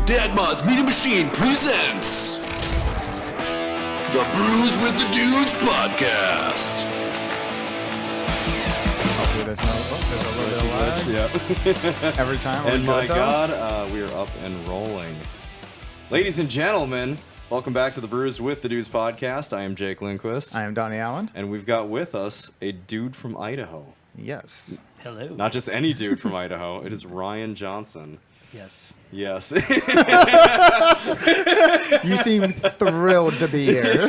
Dad Mod's Media Machine presents the Brews with the Dudes podcast. Hopefully there's a little bit of lag. Yeah. Every time. And my God, we are up and rolling. Ladies and gentlemen, welcome back to the Brews with the Dudes podcast. I am Jake Lindquist. I am Donnie Allen. And we've got with us a dude from Idaho. Yes. Hello. Not just any dude from Idaho. It is Ryan Johnsen. Yes. Yes. You seem thrilled to be here.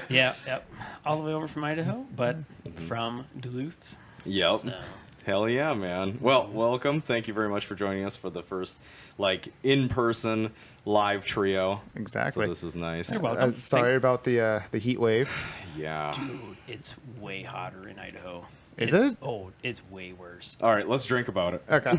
Yep. All the way over from Idaho, but from Duluth. Yep. So. Hell yeah, man. Well, welcome. Thank you very much for joining us for the first, in-person live trio. Exactly. So this is nice. You're welcome. Sorry about the heat wave. Yeah. Dude, it's way hotter in Idaho. Is it? Oh, it's way worse. All right, let's drink about it. Okay.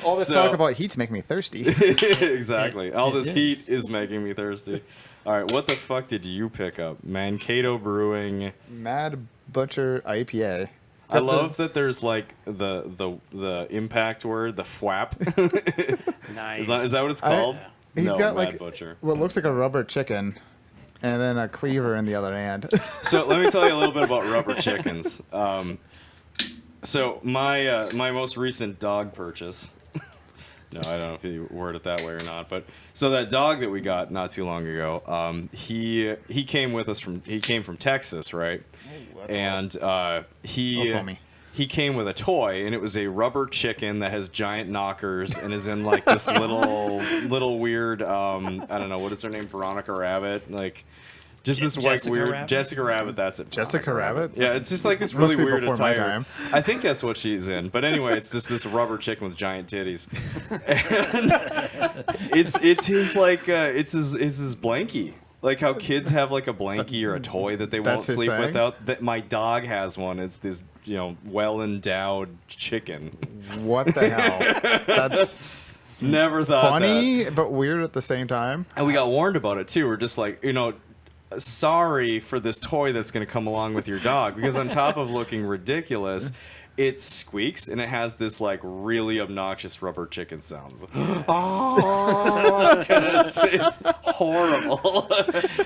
All this talk about heat's making me thirsty. Exactly. All this is. heat is making me thirsty. All right, what the fuck did you pick up? Mankato Brewing. Mad Butcher IPA. I love that there's like the impact word, the FWAP. Nice. Is that what it's called? He's No, got Mad like Butcher. what looks like a rubber chicken, and then a cleaver in the other hand. So let me tell you a little bit about rubber chickens. So my most recent dog purchase. No, I don't know if you word it that way or not, but so that dog that we got not too long ago, he came with us he came from Texas, right? And he came with a toy, and it was a rubber chicken that has giant knockers and is in like this little weird I don't know, what is her name, Veronica Rabbit, like just this Jessica weird Rabbit? Jessica Rabbit. That's it. Jessica Rabbit? Yeah, it's just like this Must really be weird before my attire. time. I think that's what she's in. But anyway, it's just this rubber chicken with giant titties. And it's his it's his blankie. Like how kids have like a blankie or a toy that they won't That's his sleep thing? without. That my dog has one. It's this well endowed chicken. What the hell? That's Never thought funny, that. but weird at the same time. And we got warned about it too. We're just like, sorry for this toy that's going to come along with your dog, because on top of looking ridiculous, it squeaks and it has this like really obnoxious rubber chicken sounds. Oh, it's horrible.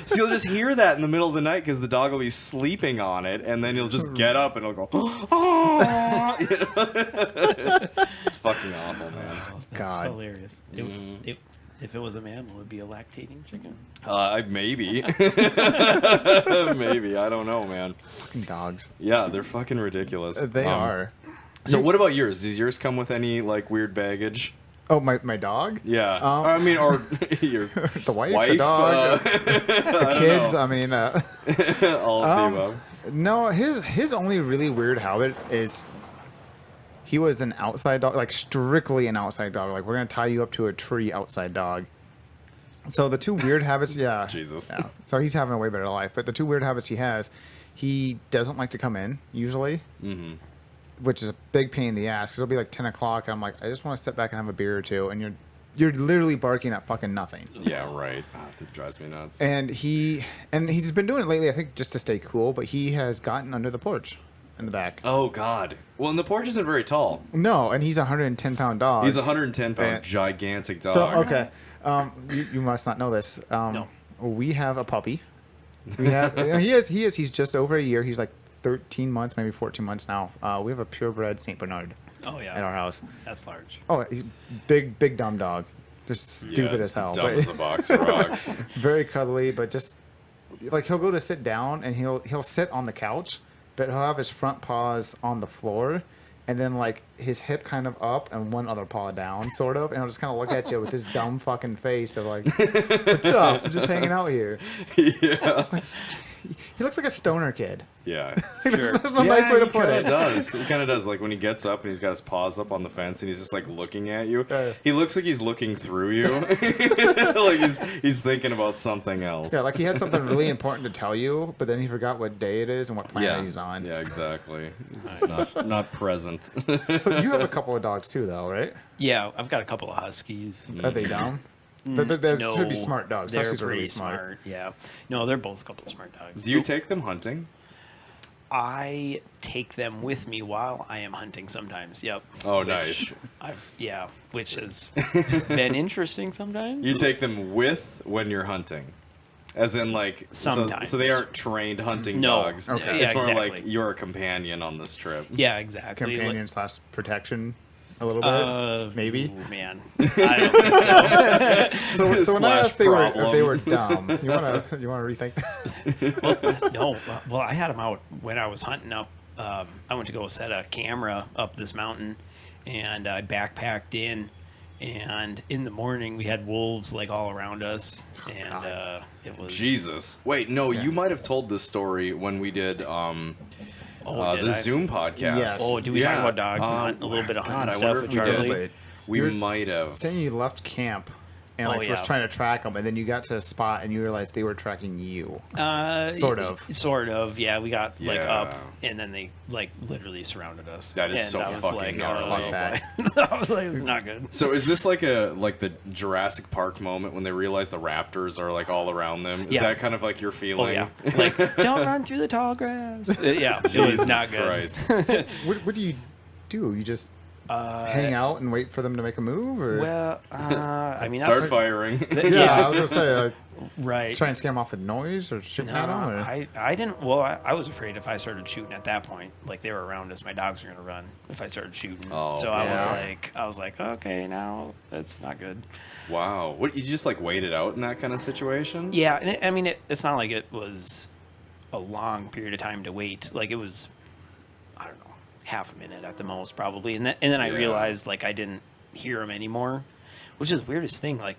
So you'll just hear that in the middle of the night because the dog will be sleeping on it, and then you'll just get up and it'll go. Oh. It's fucking awful, man. Oh, that's God. hilarious. If it was a mammal, it would be a lactating chicken. Maybe. Maybe. I don't know, man. Fucking dogs. Yeah, they're fucking ridiculous. They are. So what about yours? Does yours come with any like weird baggage? Oh, my dog? Yeah. I mean, or your The wife, the dog, the kids. know. I mean, all of the above. no, his only really weird habit is he was an outside dog, like strictly an outside dog. Like, we're going to tie you up to a tree outside dog. So the two weird habits, yeah. Jesus. Yeah. So he's having a way better life. But the two weird habits he has, he doesn't like to come in, usually. Mm-hmm. Which is a big pain in the ass, because it'll be like 10 o'clock, and I'm like, I just want to sit back and have a beer or two, and you're literally barking at fucking nothing. Yeah, right. That drives me nuts. And he's been doing it lately, I think, just to stay cool, but he has gotten under the porch in the back. Oh, God. Well, and the porch isn't very tall. No, and he's a 110-pound dog. He's a 110-pound And- gigantic dog. So, okay. You must not know this. No. We have a puppy. We have he's just over a year. He's like 13 months, maybe 14 months now. We have a purebred St. Bernard Oh, yeah. at our house. That's large. Oh, he's big dumb dog. Just stupid as hell. Dumb but as a box of rocks. very cuddly, but just like he'll go to sit down and he'll sit on the couch, but he'll have his front paws on the floor, and then like his hip kind of up and one other paw down, sort of, and he'll just kind of look at you with his dumb fucking face of like, "What's up? I'm just hanging out here." Yeah. He looks like a stoner kid. Yeah. There's no nice way to put it. He kind of does. Like when he gets up and he's got his paws up on the fence and he's just like looking at you. Yeah. He looks like he's looking through you. Like he's thinking about something else. Yeah, like he had something really important to tell you, but then he forgot what day it is and what planet he's on. Yeah, exactly. He's just not present. So you have a couple of dogs too, though, right? Yeah, I've got a couple of huskies. Are they dumb? They No, should be smart dogs. They're Huskies are pretty really smart. Yeah. No, they're both a couple of smart dogs. Do you take them hunting? I take them with me while I am hunting sometimes. Yep. Oh, Which nice. which has been interesting sometimes. You take them with when you're hunting. As in, like, Sometimes. So they aren't trained hunting No. dogs. Okay. It's Yeah, more exactly. like you're a companion on this trip. Yeah, exactly. Companion slash protection, a little bit, maybe. Ooh, man, I don't think so. So when I Slash asked if they were problem. dumb, you wanna rethink that? No, well, I had them out when I was hunting up. I went to go set a camera up this mountain, and I backpacked in. And in the morning, we had wolves like all around us, and it was Jesus. Wait, no, you might have told this story when we did did the I? Zoom podcast. Yes. Oh, did we talk about dogs and hunt, a little bit of hunting God, I stuff wonder with if we did. Charlie? But We you were might have. saying you left camp and Oh, like was yeah. trying to track them, and then you got to a spot and you realized they were tracking you. Sort of. Yeah, we got like Yeah. up, and then they like literally surrounded us. That is and so I was fucking like, gnarly. Fuck that. I was like, it's not good. So is this like the Jurassic Park moment when they realize the raptors are like all around them? Is Yeah. that kind of like your Oh feeling? yeah, like don't run through the tall grass. Yeah, it was Jesus not good. Christ. What do you do? You just hang out and wait for them to make a move, or Well, I mean, Start that's firing. yeah, I was gonna say like, right. try and scare them off with noise or shooting No, at them. Or? I didn't. Well, I was afraid if I started shooting at that point, like they were around us, my dogs were gonna run if I started shooting. Oh, so I yeah. was like, okay, now that's not good. Wow. What, you just like waited out in that kind of situation? Yeah, and I mean, it's not like it was a long period of time to wait. Like it was, I don't know, half a minute at the most, probably. And then I Yeah. realized like I didn't hear them anymore, which is the weirdest thing. Like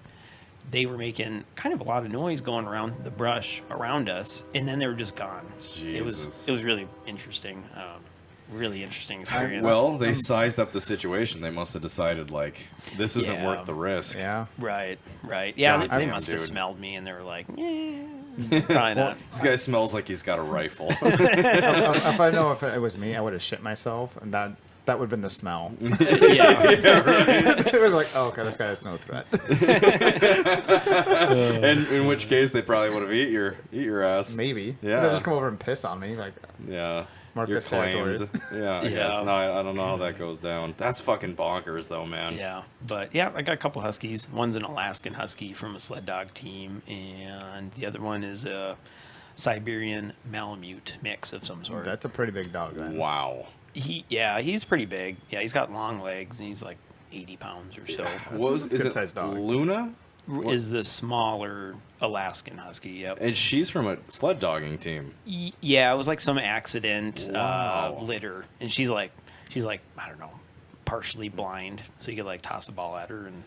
they were making kind of a lot of noise going around the brush around us, and then they were just gone. Jesus. It was really interesting. Really interesting experience. Well, they sized up the situation. They must have decided like this isn't Yeah. worth the risk. Yeah. right. Yeah, God they damn, must have dude. smelled me, and they were like, probably not. This guy smells like he's got a rifle. If I know if it was me, I would have shit myself, and that would have been the smell. Yeah. It was like, oh, okay, this guy is no threat. And in which case they probably would have eat your ass. Maybe. Yeah. They'll just come over and piss on me. Like, Yeah. Mark You're this territory. claimed. Yeah, I Yeah. guess. No, I don't know how that goes down. That's fucking bonkers though, man. Yeah, but yeah, I got a couple huskies. One's an Alaskan husky from a sled dog team, and the other one is a Siberian Malamute mix of some sort. that's a pretty big dog, then. Wow. He's pretty big. Yeah, he's got long legs, and he's like 80 pounds or so. Is good it sized dog. Luna? Is the smaller Alaskan husky? Yep. And she's from a sled dogging team. Yeah, it was like some accident Wow. litter, and she's like I don't know, partially blind, so you could like toss a ball at her and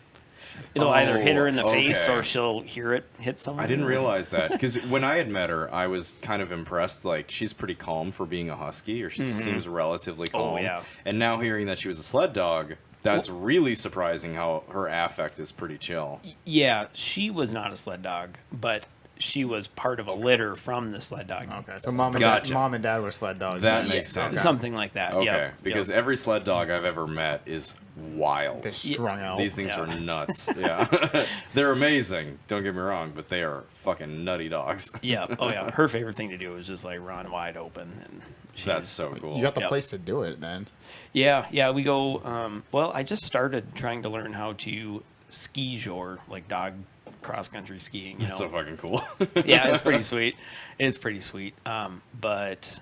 it'll either hit her in the face okay. or she'll hear it hit someone. I didn't realize that because when I had met her, I was kind of impressed. Like she's pretty calm for being a husky, or she seems relatively calm. Oh, yeah. And now hearing that she was a sled dog, that's really surprising. How her affect is pretty chill. Yeah, she was not a sled dog, but she was part of a litter from the sled dog. Okay, so mom Gotcha. and dad were sled dogs. That Yeah. makes sense. Something like that. Okay, Yep, because yep. every sled dog I've ever met is wild. They're strung out. These things Yeah. are nuts. Yeah, they're amazing. Don't get me wrong, but they are fucking nutty dogs. Yeah. Oh yeah. Her favorite thing to do was just like run wide open, and That's so cool. You got the Yep. place to do it, then. Yeah. We go. Well, I just started trying to learn how to ski jor, like dog cross country skiing. You know. That's so fucking cool. Yeah, it's pretty sweet. It's pretty sweet. But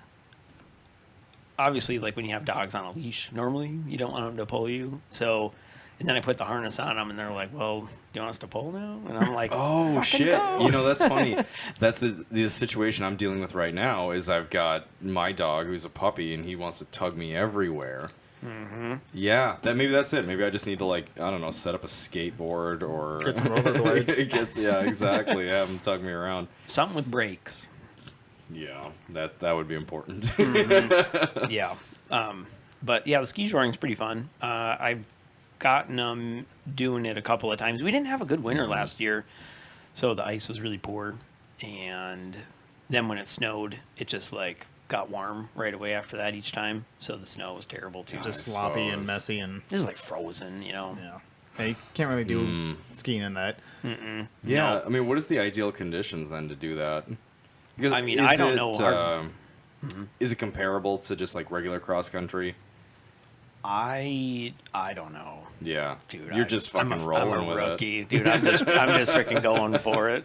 obviously, like when you have dogs on a leash, normally you don't want them to pull you. So, and then I put the harness on them, and they're like, "Well, do you want us to pull now?" And I'm like, Oh "Fucking shit! go." You know that's funny. That's the situation I'm dealing with right now. Is I've got my dog who's a puppy and he wants to tug me everywhere. Mm-hmm. Yeah, maybe that's it. Maybe I just need to like I don't know, set up a skateboard or Get some rollerblades. yeah, exactly. Have him tug me around. Something with brakes. Yeah, that would be important. Yeah. But yeah, the ski joring's pretty fun. I've gotten them doing it a couple of times. We didn't have a good winter last year, so the ice was really poor. And then when it snowed, it just like got warm right away after that each time. So the snow was terrible too. Just I sloppy and suppose. messy and Just like frozen, you know. yeah. And you can't really do skiing in that. Yeah, I mean, what is the ideal conditions then to do that? Because I mean, I don't know Is it comparable to just like regular cross country? I don't know. Yeah, Dude, you're just fucking rolling I'm a with rookie. it. Dude. I'm just freaking going for it.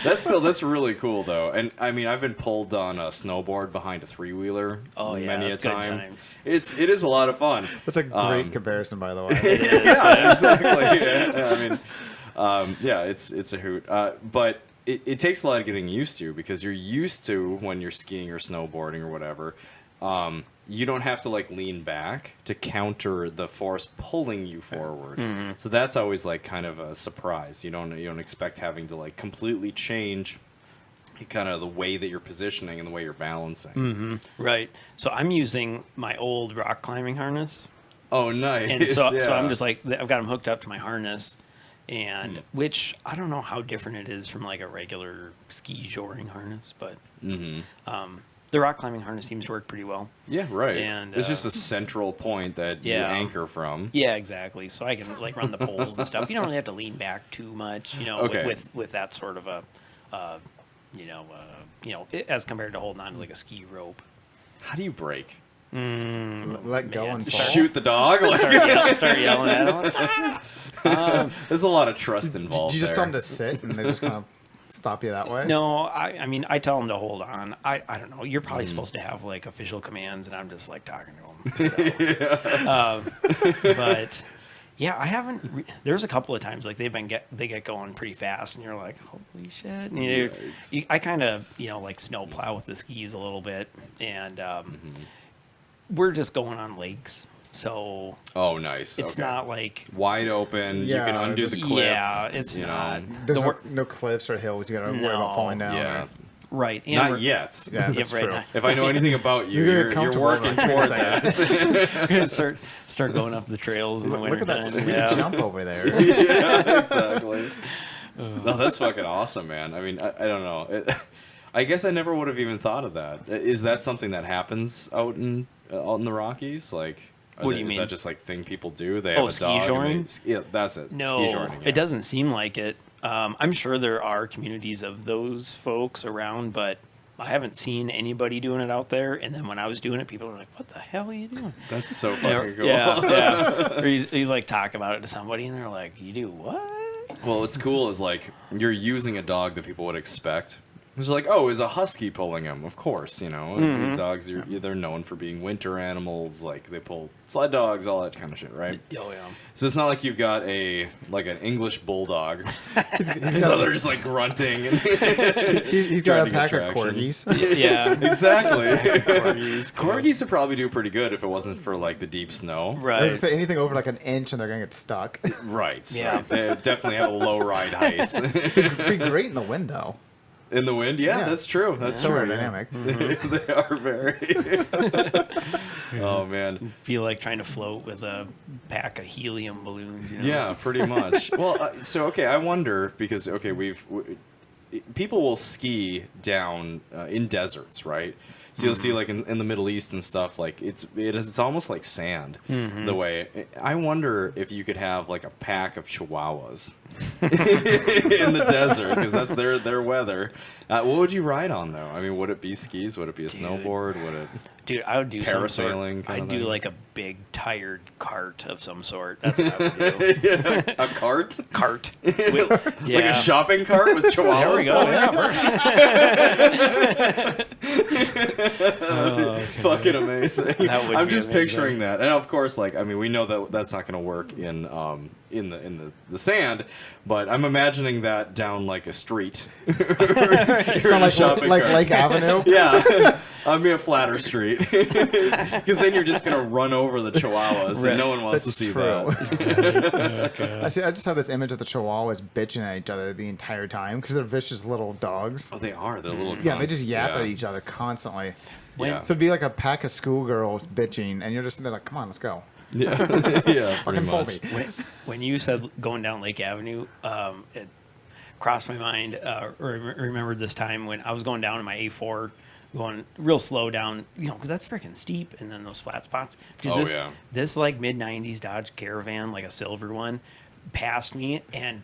That's really cool though. And I mean, I've been pulled on a snowboard behind a 3-wheeler many a that's good time. times. It is a lot of fun. That's a great comparison, by the way. It is. Yeah, exactly. Yeah, I mean, yeah, it's a hoot. But it takes a lot of getting used to, because you're used to, when you're skiing or snowboarding or whatever, you don't have to like lean back to counter the force pulling you forward. Mm-hmm. So that's always like kind of a surprise. You don't expect having to like completely change kind of the way that you're positioning and the way you're balancing. Mm-hmm. Right. So I'm using my old rock climbing harness. Oh, nice. And so Yeah. I'm just like, I've got them hooked up to my harness, and which I don't know how different it is from like a regular ski joring harness, but the rock climbing harness seems to work pretty well. Yeah, right. And it's just a central point that you anchor from. Yeah, exactly. So I can like run the poles and stuff. You don't really have to lean back too much, Okay. with that sort of a, as compared to holding on to like a ski rope. How do you brake? Let go Man. and fall. Shoot the dog? Like, Start yelling at them. there's a lot of trust involved. Do you just there. tell them to sit and they just kind of stop you that way? No, I mean, I tell them to hold on. I don't know. You're probably supposed to have like official commands, and I'm just like talking to them. So, but yeah, I haven't. There's a couple of times like they get going pretty fast, and you're like, holy shit! And I kind of like snow plow with the skis a little bit, and we're just going on lakes, so Oh, nice. it's Okay. not like. Wide open. You Yeah, can undo the clip. Yeah, it's you not. know. There's no cliffs or hills you gotta worry about No. falling down. Yeah. Right? Right. And Not we're- yet. Yeah, that's right true. now. If I know anything about you, You're you're comfortable working in like toward 10 that. We're gonna start going up the trails in the Look winter at that time. sweet Yeah. jump over there. Yeah, exactly. No, that's fucking awesome, man. I mean, I don't know. I guess I never would have even thought of that. Is that something that happens out in the Rockies? Like, What do you is mean? that just like thing people do? They have a ski dog. joring? Yeah, that's it. No, ski joring. Yeah. it doesn't seem like it. I'm sure there are communities of those folks around, but I haven't seen anybody doing it out there. And then when I was doing it, people are like, "What the hell are you doing?" That's so fucking cool. Yeah. Or you like talk about it to somebody, and they're like, "You do what?" Well, what's cool is like you're using a dog that people would expect. It's like, oh, is a husky pulling him? Of course, Mm-hmm. These dogs, they're known for being winter animals. Like they pull sled dogs, all that kind of shit, right? Oh yeah. So it's not like you've got an English bulldog. He's So they're just like grunting. And he's trying got to a get pack of traction. corgis. Yeah. Exactly. Corgis. Corgis would probably do pretty good if it wasn't for like the deep snow. I was Right. gonna say anything over like an inch and they're gonna get stuck. Right. Yeah. Right. They definitely have low ride heights. It'd be great in the wind though. In the wind, yeah, Yeah. that's true. That's So true. yeah. aerodynamic. They are very. Oh man. Feel like trying to float with a pack of helium balloons. Yeah, pretty much. Well, okay, I wonder because people will ski down in deserts, right? So you'll see like in the Middle East and stuff, like it's almost like sand. The way I wonder if you could have like a pack of Chihuahuas in the desert because that's their weather. What would you ride on though? I mean, would it be skis? Would it be a snowboard? Would it? Dude, I would do some sort. Parasailing kinda I'd do thing? like a big tired cart of some sort. That's what I would do. A cart? Cart. Like Yeah. a shopping cart with Chihuahuas? There we go. Yeah. Fucking amazing. That would I'm be just amazing. picturing that, and of course, like I mean, we know that that's not going to work in the sand, but I'm imagining that down like a street. You're in a shopping like cart. Lake Avenue. Yeah, I'd be a flatter street because then you're just gonna run over the Chihuahuas, and no one wants to see that. I just have this image of the Chihuahuas bitching at each other the entire time because they're vicious little dogs. Oh, they are. They're little. Yeah, they cunts. just yap Yeah. at each other constantly. Yeah. So it'd be like a pack of schoolgirls bitching, and you're just there like, come on, let's go. Yeah, yeah, pretty Fucking pull much. me. When you said going down Lake Avenue, it crossed my mind. Remembered this time when I was going down in my A4, going real slow down, because that's freaking steep, and then those flat spots. Dude, Oh, yeah. This like mid '90s Dodge Caravan, like a silver one, passed me, and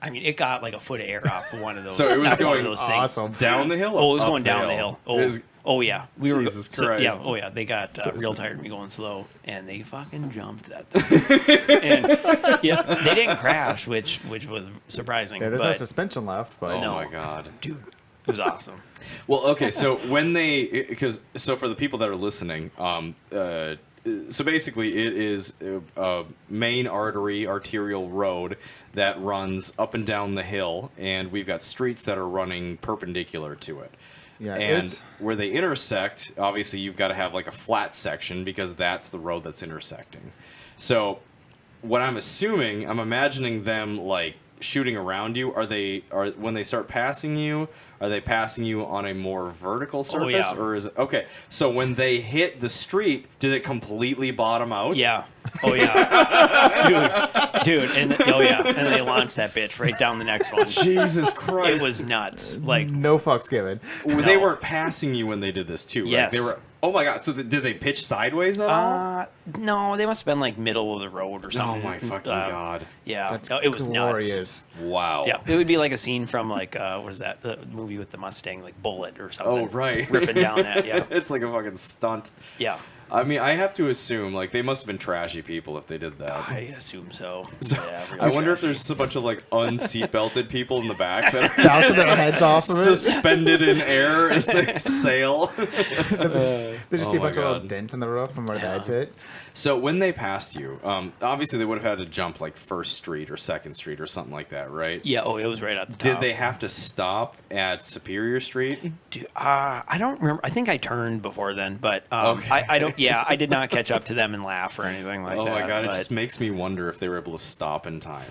I mean, it got like a foot of air off of one of those. So it was not one of going those things. awesome. Down the hill? Oh, it was Up going down the hill. Oh, It is- oh yeah. We Jesus were Christ. yeah. Oh yeah. They got real tired of me going slow, and they fucking jumped that thing. And yeah, they didn't crash, which was surprising. Yeah, there's no but, suspension left, but Oh No. my god. dude, it was awesome. Well, okay, so when so for the people that are listening, so basically it is a main arterial road that runs up and down the hill, and we've got streets that are running perpendicular to it. yeah, And it's where they intersect, obviously you've got to have like a flat section because that's the road that's intersecting. So what I'm imagining them like shooting around you. Are when they start passing you, are they passing you on a more vertical surface, yeah. or is it okay? So when they hit the street, did it completely bottom out? Yeah. Oh yeah. dude, and oh yeah, and they launched that bitch right down the next one. Jesus Christ! It was nuts. Like no fucks given. They weren't passing you when they did this too. Right? Yes. They were. Oh my god! So did they pitch sideways at all? no, they must have been like middle of the road or Oh something. my fucking god! Yeah, That's it was nuts. glorious. Wow. Yeah, it would be like a scene from like what is that? The movie with the Mustang, like Bullet or something. Oh right. ripping down that. Yeah, It's like a fucking stunt. yeah. I mean, I have to assume like they must have been trashy people if they did that. I assume so. I wonder if there's a bunch of like unseatbelted people in the back that are Bouncing their heads off of it. suspended in air as they sail. They just Oh see a my bunch of little God. dents in the roof from where the heads hit. So when they passed you, obviously they would have had to jump like First Street or Second Street or something like that, right? Yeah. Oh, it was right at the Did top. they have to stop at Superior Street? Dude, I don't remember. I think I turned before then, but Okay. I don't. Yeah, I did not catch up to them and laugh or anything like Oh that. my god, it but, just makes me wonder if they were able to stop in time.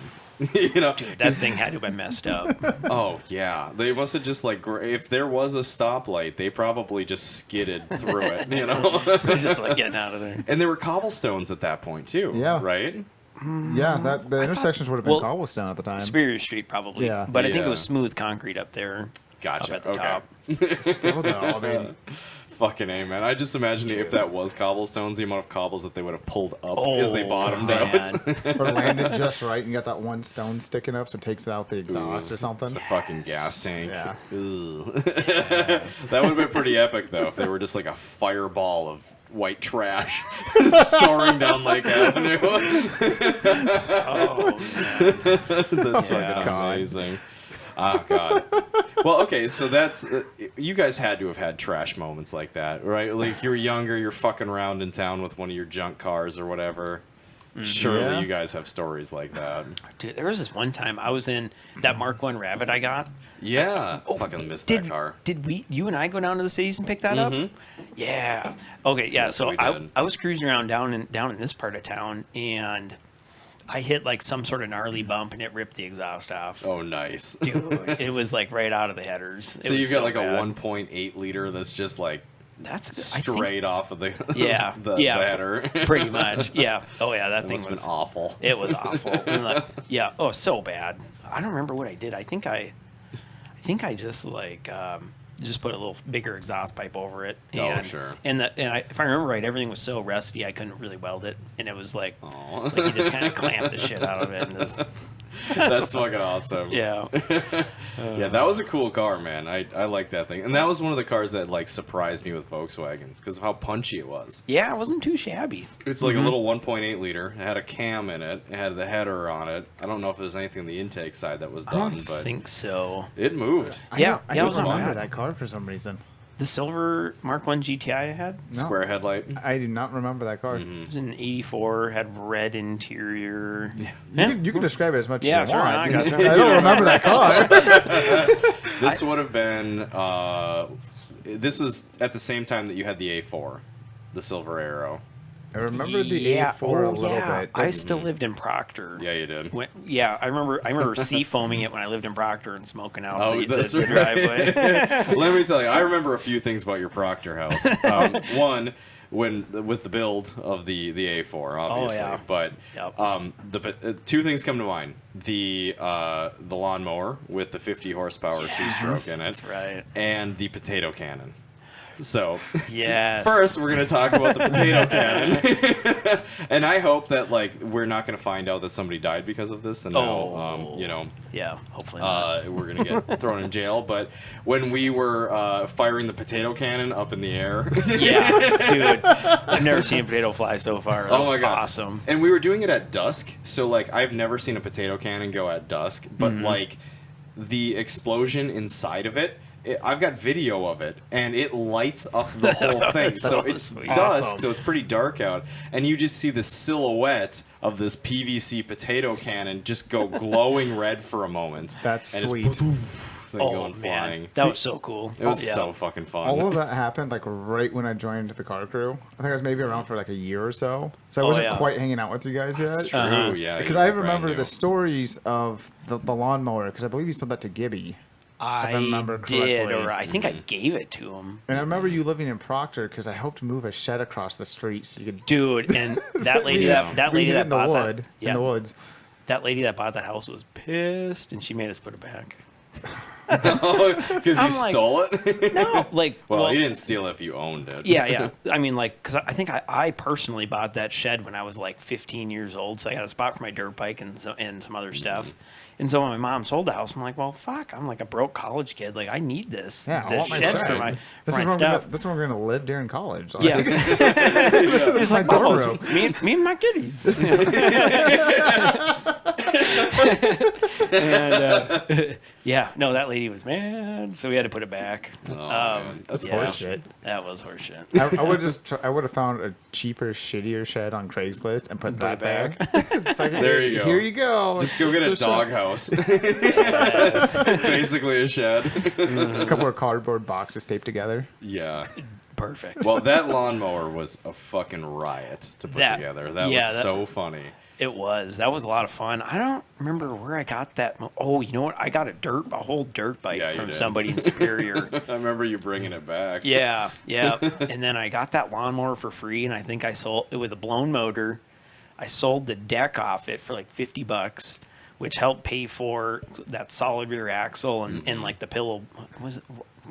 You know? dude, that thing had to have been messed up. Oh yeah, they must have just like if there was a stoplight, they probably just skidded through it, you know. Just like getting out of there. And there were cobblestones at that point too. Yeah. Right. Yeah, that the intersections would have been well, cobblestone at the time. Superior Street probably. Yeah. But I think it Yeah. was smooth concrete up there. Gotcha. Up at the Okay. top. Still though, I mean, Fucking A, man. I just imagine if that was cobblestones, the amount of cobbles that they would have pulled up as they Oh, bottomed out. man. or landed just right, and you got that one stone sticking up, so it takes out the exhaust or something. The fucking gas tank. Yeah. Ugh. That would have been pretty epic, though, if they were just like a fireball of white trash soaring down Lake Avenue. Oh, man. That's Yeah. fucking God. amazing. Oh, God. Well, okay, so that's... you guys had to have had trash moments like that, right? Like, you're younger, you're fucking around in town with one of your junk cars or whatever. Surely Yeah. you guys have stories like that. Dude, there was this one time I was in that Mark I Rabbit I got. Yeah. Fucking missed that car. Did you and I go down to the cities and pick that up? Yeah. Okay. Yeah. Yes, so we I did. was cruising around down in this part of town, and I hit like some sort of gnarly bump, and it ripped the exhaust off. Oh, nice. Dude, it was like right out of the headers. So you've got like a 1.8 liter that's just like That's straight off of the Yeah. the Yeah. header. pretty much. Yeah. Oh yeah, that It thing must have was been awful. It was awful. And like, yeah. Oh, so bad. I don't remember what I did. I think I just like just put a little bigger exhaust pipe over it. Oh, And, sure. And if I remember right, everything was so rusty I couldn't really weld it, and it was like, Aw. like you just kind of clamped the shit out of it. And just, That's fucking awesome. yeah. Yeah, that was a cool car, man. I like that thing. And that was one of the cars that like surprised me with Volkswagens because of how punchy it was. Yeah, it wasn't too shabby. It's like a little 1.8 liter. It had a cam in it. It had the header on it. I don't know if there's anything on the intake side that was I done, don't but think so. it moved. Yeah, I yeah, it don't was not remember bad. that car for some reason. The silver Mark I GTI I had, No. Square headlight. I do not remember that car. Mm-hmm. it was an '84, had red interior. You can describe it as much Yeah, as you sure, want. I You got can- that. I don't remember that car. This would have been. This was at the same time that you had the A4, the Silver Arrow. I remember the Yeah, A4 a little yeah. bit. I still lived in Proctor. Yeah, you did. Yeah, I remember sea foaming it when I lived in Proctor and smoking out Oh, that's the right. driveway. Let me tell you, I remember a few things about your Proctor house. One, with the build of the A4, obviously. yeah. But Yep. two things come to mind: the lawnmower with the 50 horsepower two-stroke in it, That's right. and the potato cannon. So Yes. first we're gonna talk about the potato cannon, and I hope that like we're not gonna find out that somebody died because of this, and now Yeah, hopefully not. we're gonna get thrown in jail. But when we were firing the potato cannon up in the air, Yeah, dude. I've never seen a potato fly so far. That was awesome. and we were doing it at dusk, so like I've never seen a potato cannon go at dusk, but like the explosion inside of it. I've got video of it, and it lights up the whole thing. So it's sweet. dusk, Awesome. so it's pretty dark out, and you just see the silhouette of this PVC potato cannon just go glowing red for a moment. That's and sweet. Thing going flying. That was so cool. It was so fucking fun. All of that happened like right when I joined the car crew. I think I was maybe around for like a year or so. So I wasn't quite hanging out with you guys yet. That's true, yeah. Because you I were brand remember new. the stories of the lawnmower, because I believe you sold that to Gibby. I remember did, correctly. or I think I gave it to him. And I remember you living in Proctor because I helped move a shed across the street so you could. Dude, and that lady that we lady hid that in the bought wood, that in the woods. that lady that bought that house was pissed, and she made us put it back. Because you I'm like- stole it? No, like Well, you didn't steal it if you owned it. yeah. I mean, like, because I think I personally bought that shed when I was like 15 years old, so I got a spot for my dirt bike and some other stuff. And so when my mom sold the house, I'm like, well, fuck, I'm like a broke college kid. Like, I need this, Yeah, I this want my shed shed. for my, This for is my where stuff. this is where we're gonna live during college. Like, Yeah. It's like, my dorm Bubbles, room. me and my kitties. And yeah, no, that lady was mad, so we had to put it back. man. That's horseshit. That was horseshit. I would I would have found a cheaper, shittier shed on Craigslist and put that it back. back. It's like, There you go. Here you go. Just go get a It's doghouse. It's basically a shed. a couple of cardboard boxes taped together. Yeah. Perfect. Well, that lawnmower was a fucking riot to put together. That was so funny. It was. That was a lot of fun. I don't remember where I got that. Oh, you know what? I got a whole dirt bike Yeah, you from did. somebody in Superior. I remember you bringing it back. Yeah. And then I got that lawnmower for free, and I think I sold it with a blown motor. I sold the deck off it for like $50, which helped pay for that solid rear axle and like the pillow. What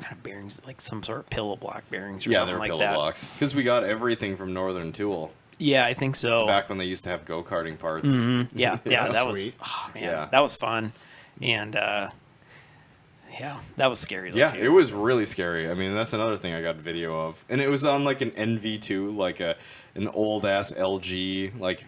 kind of bearings? Like some sort of pillow block bearings or Yeah, something they were like pillow that. blocks. Because we got everything from Northern Tool. Yeah, I think so. It's back when they used to have go-karting parts. Yeah, that was sweet. oh, man, Yeah. that was fun, and yeah, that was scary. Though, Yeah, too. it was really scary. I mean, that's another thing I got video of. And it was on like an NV2, like an old-ass LG, like...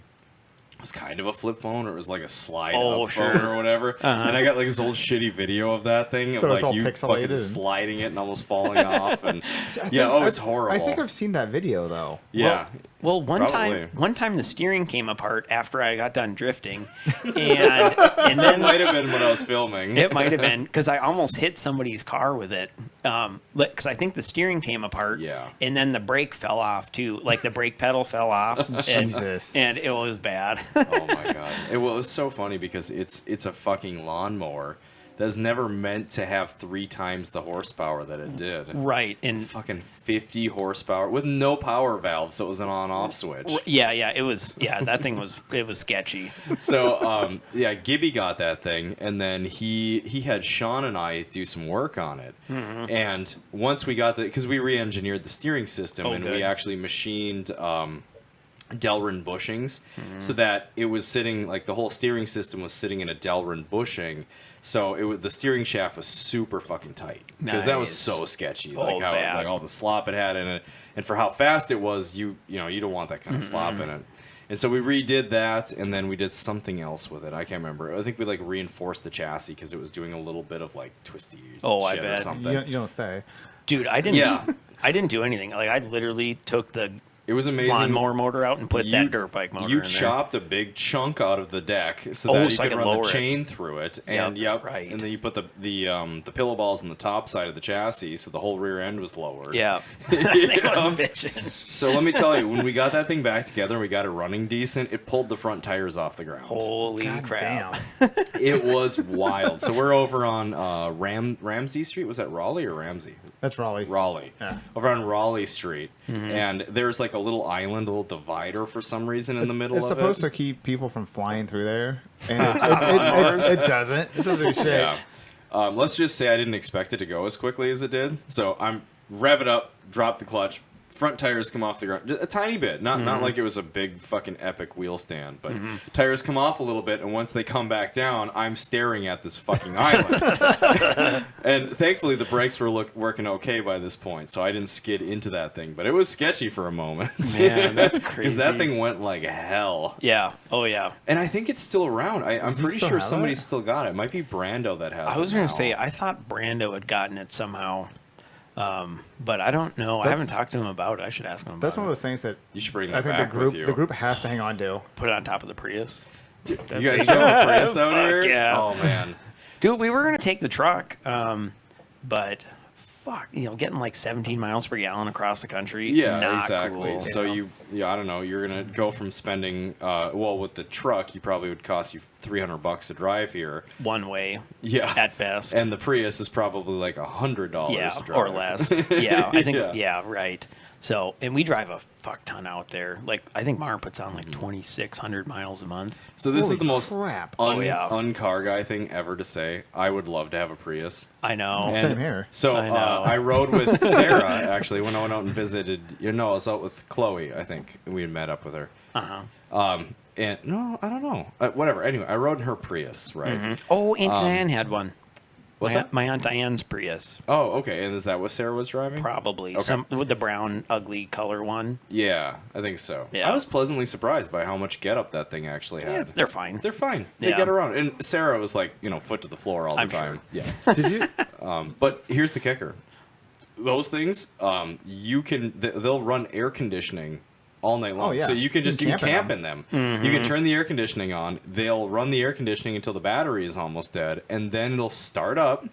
It was kind of a flip phone, or it was like a slide-up sure. phone or whatever. And I got like this old shitty video of that thing of So it's like all you pixelated fucking and- sliding it and almost falling off. And yeah, it was horrible. I think I've seen that video though. yeah. Well, one Probably. time the steering came apart after I got done drifting, and It then might have been when I was filming. it might have been because I almost hit somebody's car with it. Because I think the steering came apart. Yeah. And then the brake fell off too. Like the brake pedal fell off. Jesus. And it was bad. Oh my god! It was so funny because it's a fucking lawnmower that's never meant to have 3 times the horsepower that it did. Right. And Fucking 50 horsepower with no power valve, so it was an on-off switch. yeah, it was. Yeah, that thing was. It was sketchy. So yeah, Gibby got that thing, and then he had Sean and I do some work on it. And once we got because we re-engineered the steering system, and good. we actually machined Delrin bushings, so that it was sitting like the whole steering system was sitting in a Delrin bushing. So the steering shaft was super fucking tight because that was Nice. so sketchy, Oh, like how bad. like all the slop it had in it, and for how fast it was, you don't want that kind of slop in it. And so we redid that, and then we did something else with it. I can't remember. I think we like reinforced the chassis because it was doing a little bit of like twisty I shit or bet. something. You don't say. Dude, I didn't. Yeah. I didn't do anything. Like I literally took the It was amazing. lawnmower motor out and put that dirt bike motor You in there. chopped a big chunk out of the deck so Oh, that you so I could could run lower the it. chain through it, and that's right. and then you put the pillow balls on the top side of the chassis, so the whole rear end was lowered. Yeah. You It was know? bitching. So let me tell you, when we got that thing back together and we got it running decent, it pulled the front tires off the ground. Holy God crap. damn. It was wild. So we're over on Ramsey Street. Was that Raleigh or Ramsey? That's Raleigh. Raleigh. Yeah. Over on Raleigh Street. And there's like a little island, a little divider for some reason in the middle It's of supposed it. to keep people from flying through there, and it doesn't. It doesn't do shit. Yeah. Let's just say I didn't expect it to go as quickly as it did. So rev it up, drop the clutch, front tires come off the ground just a tiny bit, not like it was a big fucking epic wheel stand, but tires come off a little bit, and once they come back down, I'm staring at this fucking island. And thankfully the brakes were working okay by this point, so I didn't skid into that thing, but it was sketchy for a moment. Man, that's crazy. Because that thing went like hell. Yeah. Oh yeah. And I think it's still around. I'm he pretty still sure have somebody's it? still got it. It might be Brando that has it. I was going now. to say, I thought Brando had gotten it somehow, but I don't know. I haven't talked to him about it. I should ask him about That's one of it. those things that You should bring I that think back the with you. group has to hang on to. Put it on top of the Prius. You guys have a Prius out Fuck here? yeah. Oh, man. Dude, we were going to take the truck, but fuck, getting like 17 miles per gallon across the country. Yeah, not exactly. Cool, So you know? I don't know, you're going to go from spending, with the truck, you probably would cost you $300 to drive here. One way, Yeah. at best. And the Prius is probably like $100 yeah, to drive. or less. Yeah, I think. Yeah. Yeah, right. So, and we drive a fuck ton out there. Like, I think Mara puts on like 2,600 miles a month. So this Holy is the most crap. un-car guy thing ever to say. I would love to have a Prius. I know. And Same here. So I know. I rode with Sarah, actually, when I went out and visited. I was out with Chloe, I think. We had met up with her. And, no, I don't know. Whatever. Anyway, I rode in her Prius, right? Oh, Aunt Diane had one. What's that? My Aunt Diane's Prius. Oh, okay. And is that what Sarah was driving? Probably. Okay. Some with the brown, ugly color one. Yeah, I think so. Yeah. I was pleasantly surped by how much get up that thing actually had. Yeah, they're fine. They're fine. They Yeah. get around. And Sarah was like, foot to the floor all the I'm time. sure. Yeah. Did you? But here's the kicker. Those things, they'll run air conditioning all night long. Oh, yeah. So you can just You can camp in them. Mm-hmm. You can turn the air conditioning on. They'll run the air conditioning until the battery is almost dead, and then it'll start up,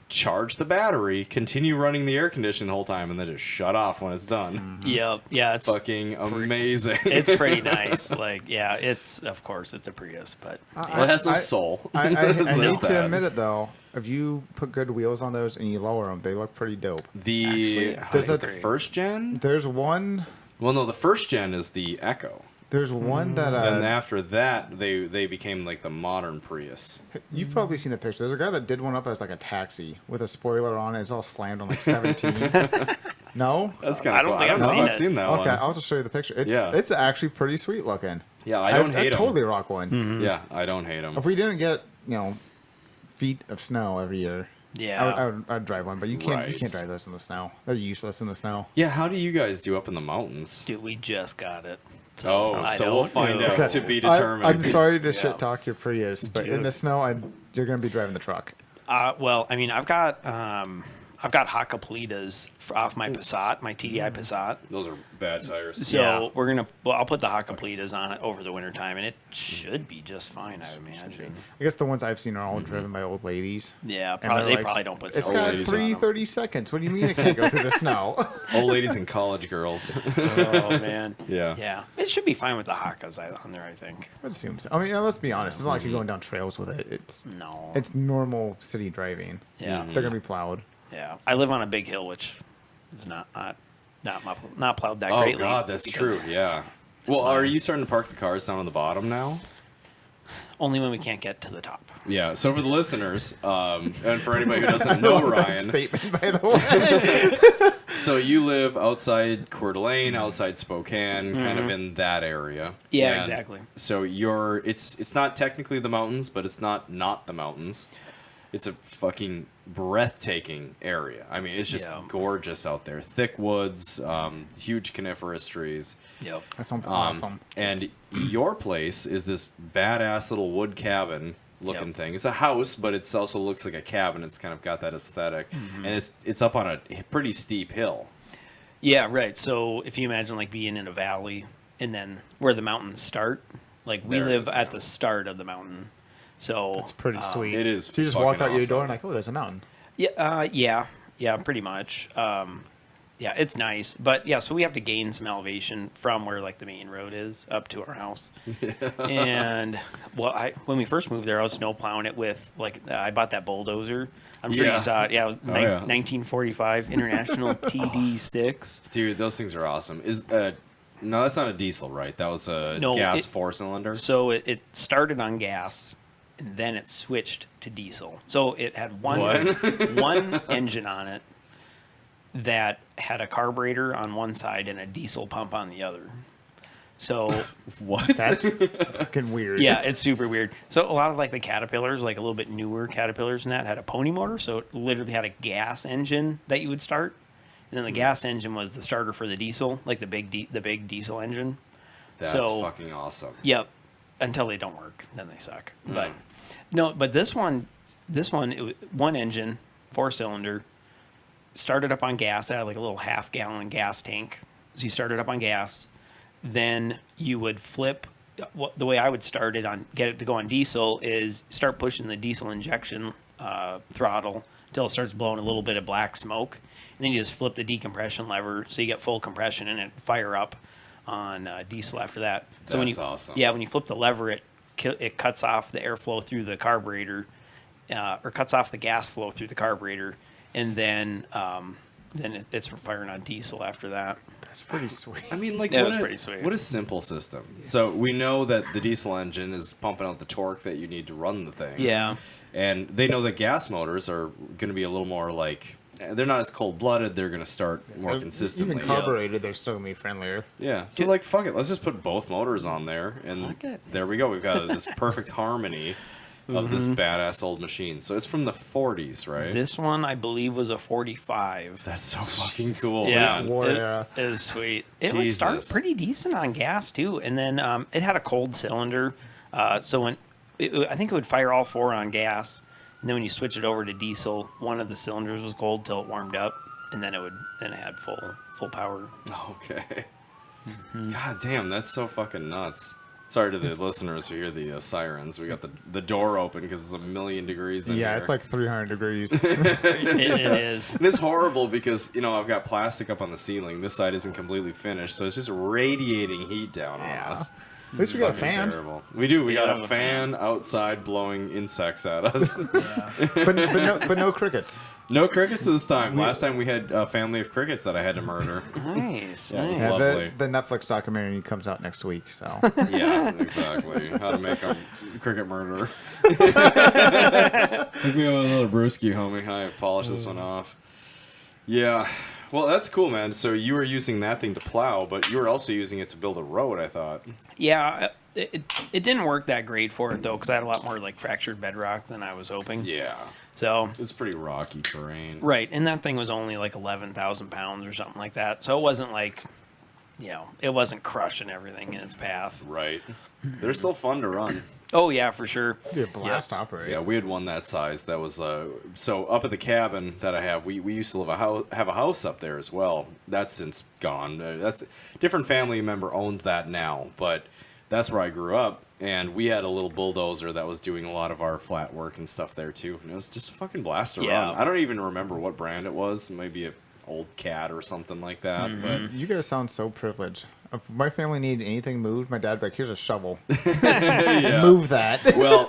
charge the battery, continue running the air conditioning the whole time, and then just shut off when it's done. Yep. Yeah, it's Fucking amazing. it's pretty nice. Like, yeah, of course it's a Prius, but Well, it has no soul. I There's need to that. admit it though. If you put good wheels on those and you lower them, they look pretty dope. The There's the a- first gen? There's one. Well, no, the first gen is the Echo. There's one that Then after that, they became like the modern Prius. you've probably seen the picture. There's a guy that did one up as like a taxi with a spoiler on it. It's all slammed on like 17s. No? That's kind of I don't cool. think I I've don't know seen if it. I've seen that Okay, one. I'll just show you the picture. Yeah. It's actually pretty sweet looking. Yeah, I don't hate I'd them. totally rock one. Yeah, I don't hate them. If we didn't get, feet of snow every year, yeah. I'd drive one. But you can't Right. drive those in the snow. They're useless in the snow. Yeah, how do you guys do up in the mountains? Dude, we just got it. Oh, I so we'll don't find know. out Okay. to be determined. I'm sorry to Yeah. shit talk your Prius, but in Dude. the snow, you're gonna be driving the truck. Well, I mean, I've got Hakkapelitas off my Passat, my TDI Passat. Those are bad tires. So I'll put the Hakkapelitas on it over the wintertime, and it should be just fine, I imagine. I guess the ones I've seen are all driven by old ladies. Yeah, And probably, they're they like, probably don't put It's old got ladies on 30 seconds. What do you mean it can't go through the snow? Old ladies and college girls. Oh, man. Yeah. Yeah. It should be fine with the Hakkas on there, I think. I assume so. I mean, let's be honest. It's not like you're going down trails with it. No. It's normal city driving. Yeah. They're gonna be plowed. Yeah. I live on a big hill, which is not plowed that Oh, greatly. God, that's true. because Yeah. Well, are you starting to park the cars down on the bottom now? Only when we can't get to the top. Yeah. So for the listeners, and for anybody who doesn't know That Ryan, statement, by the way. so you live outside Coeur d'Alene, outside Spokane, kind of in that area. Yeah, And exactly. So it's not technically the mountains, but it's not the mountains. It's a fucking breathtaking area. I mean, it's just Yeah. gorgeous out there. Thick woods, huge coniferous trees. Yep. That's something awesome. And your place is this badass little wood cabin looking Yep. thing. It's a house, but it also looks like a cabin. It's kind of got that aesthetic. Mm-hmm. And it's up on a pretty steep hill. Yeah, right. So if you imagine like being in a valley and then where the mountains start, like we There it live is, at yeah. the start of the mountain. So It's pretty sweet. it is So you just walk fucking out your door awesome. and like, oh, there's a mountain. yeah, pretty much. Yeah, it's nice, but yeah, so we have to gain some elevation from where like the main road is up to our house. And when we first moved there, I was snow plowing it with I bought that bulldozer. I'm sure Yeah. you saw it. Yeah, it was Oh, yeah. 1945 International TD6. Dude, those things are awesome. No, that's not a diesel, right? That was a No, gas four-cylinder. So it started on gas, and then it switched to diesel. So it had one engine on it, that had a carburetor on one side and a diesel pump on the other. So What? That's fucking weird. yeah, it's super weird. So a lot of like the Caterpillars, like a little bit newer Caterpillars and that, had a pony motor. So it literally had a gas engine that you would start. And then the gas engine was the starter for the diesel, like the big diesel engine. That's So- fucking awesome. Yep. Until they don't work, then they suck. But no, but this one, one engine, 4-cylinder, started up on gas. It had like a little half-gallon gas tank. So you started up on gas. Then you would flip. The way I would start it get it to go on diesel is start pushing the diesel injection throttle until it starts blowing a little bit of black smoke, and then you just flip the decompression lever so you get full compression and it fire up on diesel after that. So That's awesome. Yeah, when you flip the lever, it cuts off the airflow through the carburetor, or cuts off the gas flow through the carburetor, and then it's firing on diesel after that. That's pretty sweet. I mean, like, That was pretty sweet. What a simple system. So we know that the diesel engine is pumping out the torque that you need to run the thing. Yeah. And they know that gas motors are going to be a little more like, they're not as cold-blooded. They're going to start more consistently. Even carbureted, they're still gonna be friendlier. Yeah. So, like, fuck it. Let's just put both motors on there. And Fuck it. there we go. We've got this perfect harmony of this badass old machine. So it's from the 40s, right? This one, I believe, was a 45. That's so fucking cool, Yeah, man. War it era. is sweet. It would start Jesus. pretty decent on gas too, and then it had a cold cylinder, so when I think it would fire all 4 on gas, and then when you switch it over to diesel, one of the cylinders was cold till it warmed up, and then it had full power. Okay. God damn, that's so fucking nuts. Sorry to the listeners who hear the sirens. We got the door open because it's 1,000,000 degrees in here. Yeah, it's like 300 degrees. It is. And it's horrible because, I've got plastic up on the ceiling. This side isn't completely finished, so it's just radiating heat down on Yeah. us. At least we got a Fucking fan. terrible. We do. We Yeah, got I have a a fan outside blowing insects at us. but no crickets. No crickets this time. Last time we had a family of crickets that I had to murder. Nice. Yeah, it was nice. Yeah, lovely. the Netflix documentary comes out next week, so Yeah, exactly. How to make a cricket murderer. Hook me up with another brewski, homie. I've polished this one off. Yeah. Well, that's cool, man. So you were using that thing to plow, but you were also using it to build a road, I thought. Yeah, it didn't work that great for it though, because I had a lot more like fractured bedrock than I was hoping. Yeah. So It's pretty rocky terrain. right, and that thing was only like 11,000 pounds or something like that. So it wasn't like, it wasn't crushing everything in its path. Right. They're still fun to run. Oh yeah, for sure. it'd be a blast to operate. Yeah, we had one that size. That was so up at the cabin that I have. We used to have a house up there as well. That's since gone. That's different family member owns that now, but that's where I grew up. And we had a little bulldozer that was doing a lot of our flat work and stuff there too. And it was just a fucking blast to Yeah. run. I don't even remember what brand it was. Maybe a old Cat or something like that. But You guys sound so privileged. If my family needed anything moved, my dad'd be like, "Here's a shovel. yeah. Move that." Well,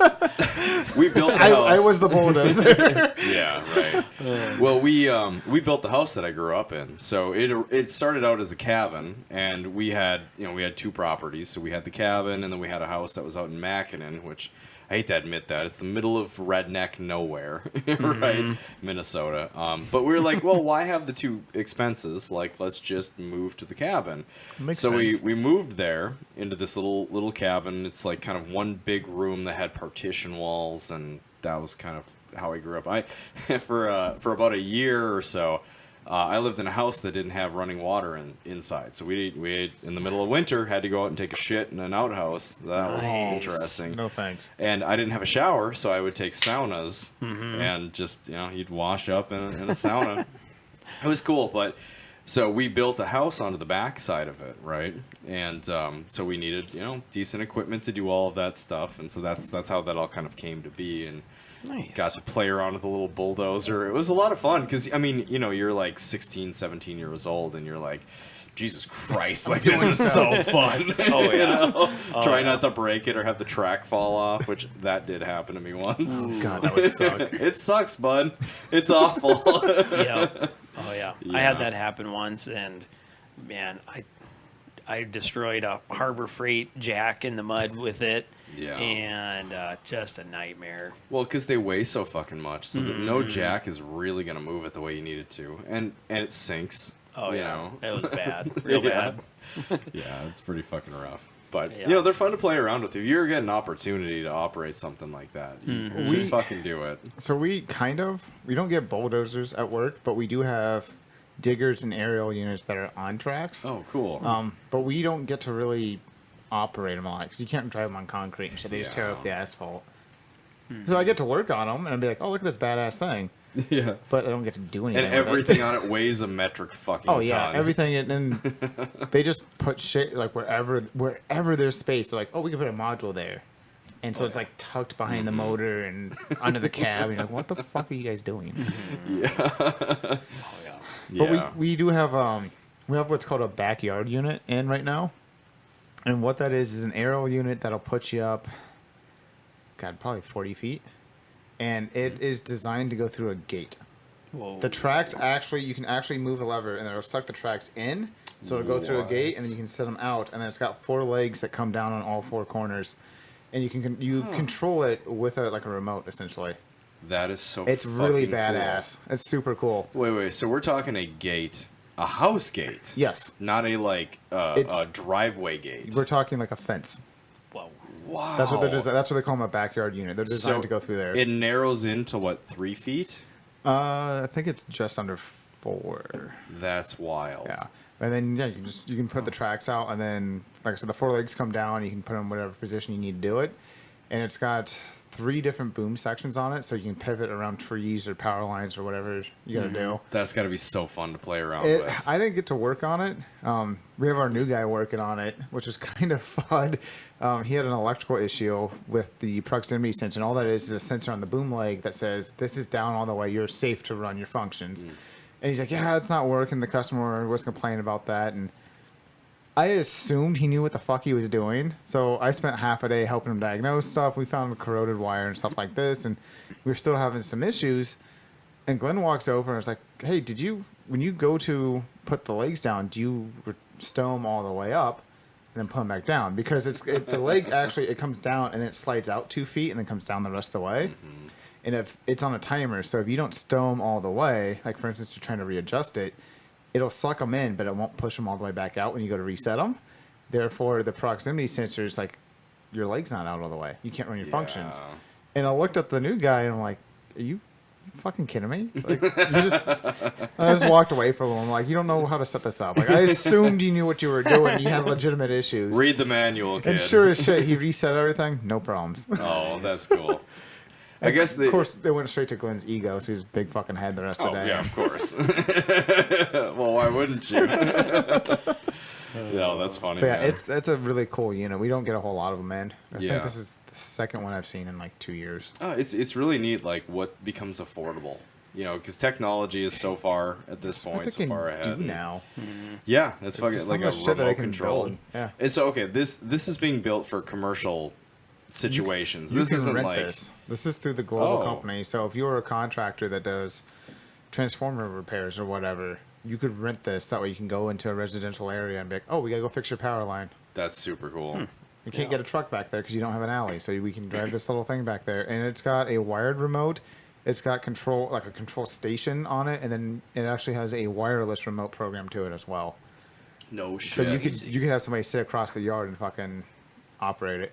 we built the I house. was the bulldozer. Yeah, right. Well, we built the house that I grew up in. So it started out as a cabin, and we had 2 properties. So we had the cabin, and then we had a house that was out in Mackinac, which I hate to admit that it's the middle of redneck nowhere, right, Minnesota. But we were like, well, why have the 2 expenses? Like, let's just move to the cabin. Makes So sense. we moved there into this little cabin. It's like kind of one big room that had partition walls, and that was kind of how I grew up. For about a year or so, I lived in a house that didn't have running water inside. So we in the middle of winter had to go out and take a shit in an outhouse. That was Nice. interesting. No thanks. And I didn't have a shower, so I would take saunas and just you'd wash up in a sauna. It was cool, but. So we built a house onto the back side of it, right? And so we needed, decent equipment to do all of that stuff, and so that's how that all kind of came to be, and Nice. got to play around with a little bulldozer. It was a lot of fun because you're like 16, 17 years old, and you're like, Jesus Christ, like this is so fun. Oh yeah. Try not to break it or have the track fall off, which that did happen to me once. God, that would suck. It sucks, bud. It's awful. Yeah. Oh yeah. I Yeah. had that happen once, and man, I destroyed a Harbor Freight jack in the mud with it. Yeah. And just a nightmare. Well, because they weigh so fucking much, so that no jack is really gonna move it the way you need it to, and it sinks. Oh, you yeah. know? It was bad. Real bad. Yeah, it's pretty fucking rough. But, Yeah. you know, they're fun to play around with. If you ever get an opportunity to operate something like that, you should fucking do it. So we don't get bulldozers at work, but we do have diggers and aerial units that are on tracks. Oh, cool. But we don't get to really operate them a lot because you can't drive them on concrete and shit. They just tear up the asphalt. So I get to work on them and I'd be like, oh, look at this badass thing. Yeah. But I don't get to do anything. And with everything it. on it weighs a metric fucking Oh yeah, ton. everything. And they just put shit like wherever there's space. They're like, oh, we can put a module there. And so it's like tucked behind the motor and under the cab. You're like, what the fuck are you guys doing? Oh, yeah. But we do have we have what's called a backyard unit in right now. And what that is an aerial unit that'll put you up, God, probably 40 feet. And it is designed to go through a gate. Whoa. The tracks you can actually move a lever and it'll suck the tracks in. So it'll go through a gate and then you can set them out. And then it's got 4 legs that come down on all 4 corners. And you can control it with a remote, essentially. That is so It's really fucking badass. cool. It's super cool. Wait, so we're talking a gate, a house gate? Yes. Not a, a driveway gate? We're talking like a fence. Whoa. Wow. That's what that's what they call them, a backyard unit. They're designed to go through there. It narrows into, what, 3 feet? I think it's just under 4. That's wild. Yeah. And then you can put the tracks out, and then like I said, the 4 legs come down. You can put them in whatever position you need to do it, and it's got 3 different boom sections on it, so you can pivot around trees or power lines or whatever you got to do. That's got to be so fun to play around with. I didn't get to work on it. We have our new guy working on it, which is kind of fun. He had an electrical issue with the proximity sensor, and all that is a sensor on the boom leg that says, this is down all the way, you're safe to run your functions. And he's like, yeah, it's not working. The customer was complaining about that, and I assumed he knew what the fuck he was doing. So I spent half a day helping him diagnose stuff. We found a corroded wire and stuff like this, and we were still having some issues. And Glenn walks over and was like, hey, when you go to put the legs down, do you stow them all the way up and then put them back down? Because the leg actually, it comes down and then it slides out 2 feet and then comes down the rest of the way. And if it's on a timer, so if you don't stow them all the way, like for instance, you're trying to readjust it, it'll suck them in, but it won't push them all the way back out when you go to reset them. Therefore, the proximity sensor is like, your leg's not out all the way. You can't run your functions. And I looked at the new guy and I'm like, are you fucking kidding me? Like, I just walked away from him. I'm like, you don't know how to set this up. Like, I assumed you knew what you were doing. You had legitimate issues. Read the manual, kid. And sure as shit, he reset everything. No problems. Oh, that's cool. I guess of course, they went straight to Glenn's ego, so he's big fucking head the rest of the day. Yeah, of course. Well, why wouldn't you? No, that's funny. But yeah, man. it's a really cool unit. We don't get a whole lot of them in. I Yeah. think this is the second one I've seen in like 2 years. Oh, it's really neat, like what becomes affordable. You know, because technology is so far at this What point, they so can far ahead. do now. Yeah, that's fucking Just like some a of the shit that they remote can control. build. Yeah. And so, okay, this is being built for commercial situations. You This can isn't rent like this. This is through the global Oh. company. So if you're a contractor that does transformer repairs or whatever, you could rent this. That way you can go into a residential area and be like, oh, we got to go fix your power line. that's super cool. You can't get a truck back there because you don't have an alley. So we can drive this little thing back there. And it's got a wired remote. It's got control, like a control station on it. And then it actually has a wireless remote program to it as well. No shit. So you could have somebody sit across the yard and fucking operate it.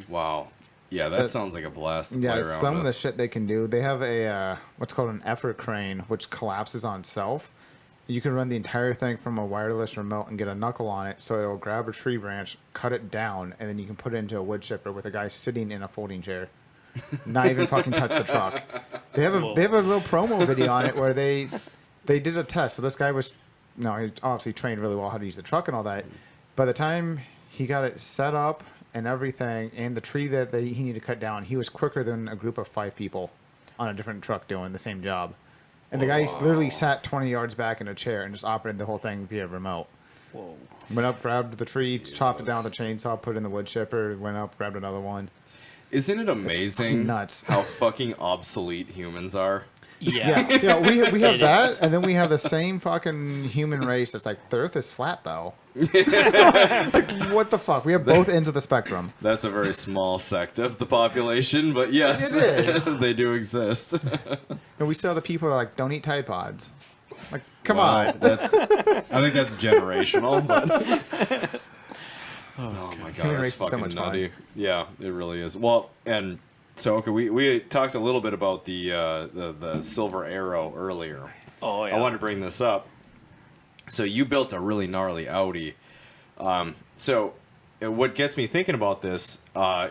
Wow. Yeah, that sounds like a blast to play Yeah, around some with. of the shit they can do. They have a what's called an effort crane, which collapses on itself. You can run the entire thing from a wireless remote and get a knuckle on it, so it'll grab a tree branch, cut it down, and then you can put it into a wood chipper with a guy sitting in a folding chair, not even fucking touch the truck. They have a little promo video on it where they did a test. So this guy he obviously trained really well how to use the truck and all that. By the time he got it set up and everything, and the tree that he needed to cut down, he was quicker than a group of 5 people on a different truck doing the same job. And the guy literally sat 20 yards back in a chair and just operated the whole thing via remote. Whoa. Went up, grabbed the tree, chopped it down with a chainsaw, put it in the wood chipper, went up, grabbed another one. Isn't it amazing nuts. how fucking obsolete humans are? Yeah. Yeah, we have It that, is. and then we have the same fucking human race that's like, the Earth is flat, though. Like, what the fuck? We have both ends of the spectrum. That's a very small sect of the population, but yes, It is. they do exist. And we still have the people that are like, don't eat Tide Pods. Like, come Wow, on. I think that's generational. But oh my god, Human race that's is so fucking much fun. nutty. Yeah, it really is. Well, and so okay, we talked a little bit about the Silver Arrow earlier. Oh yeah. I wanted to bring this up. So you built a really gnarly Audi. So what gets me thinking about this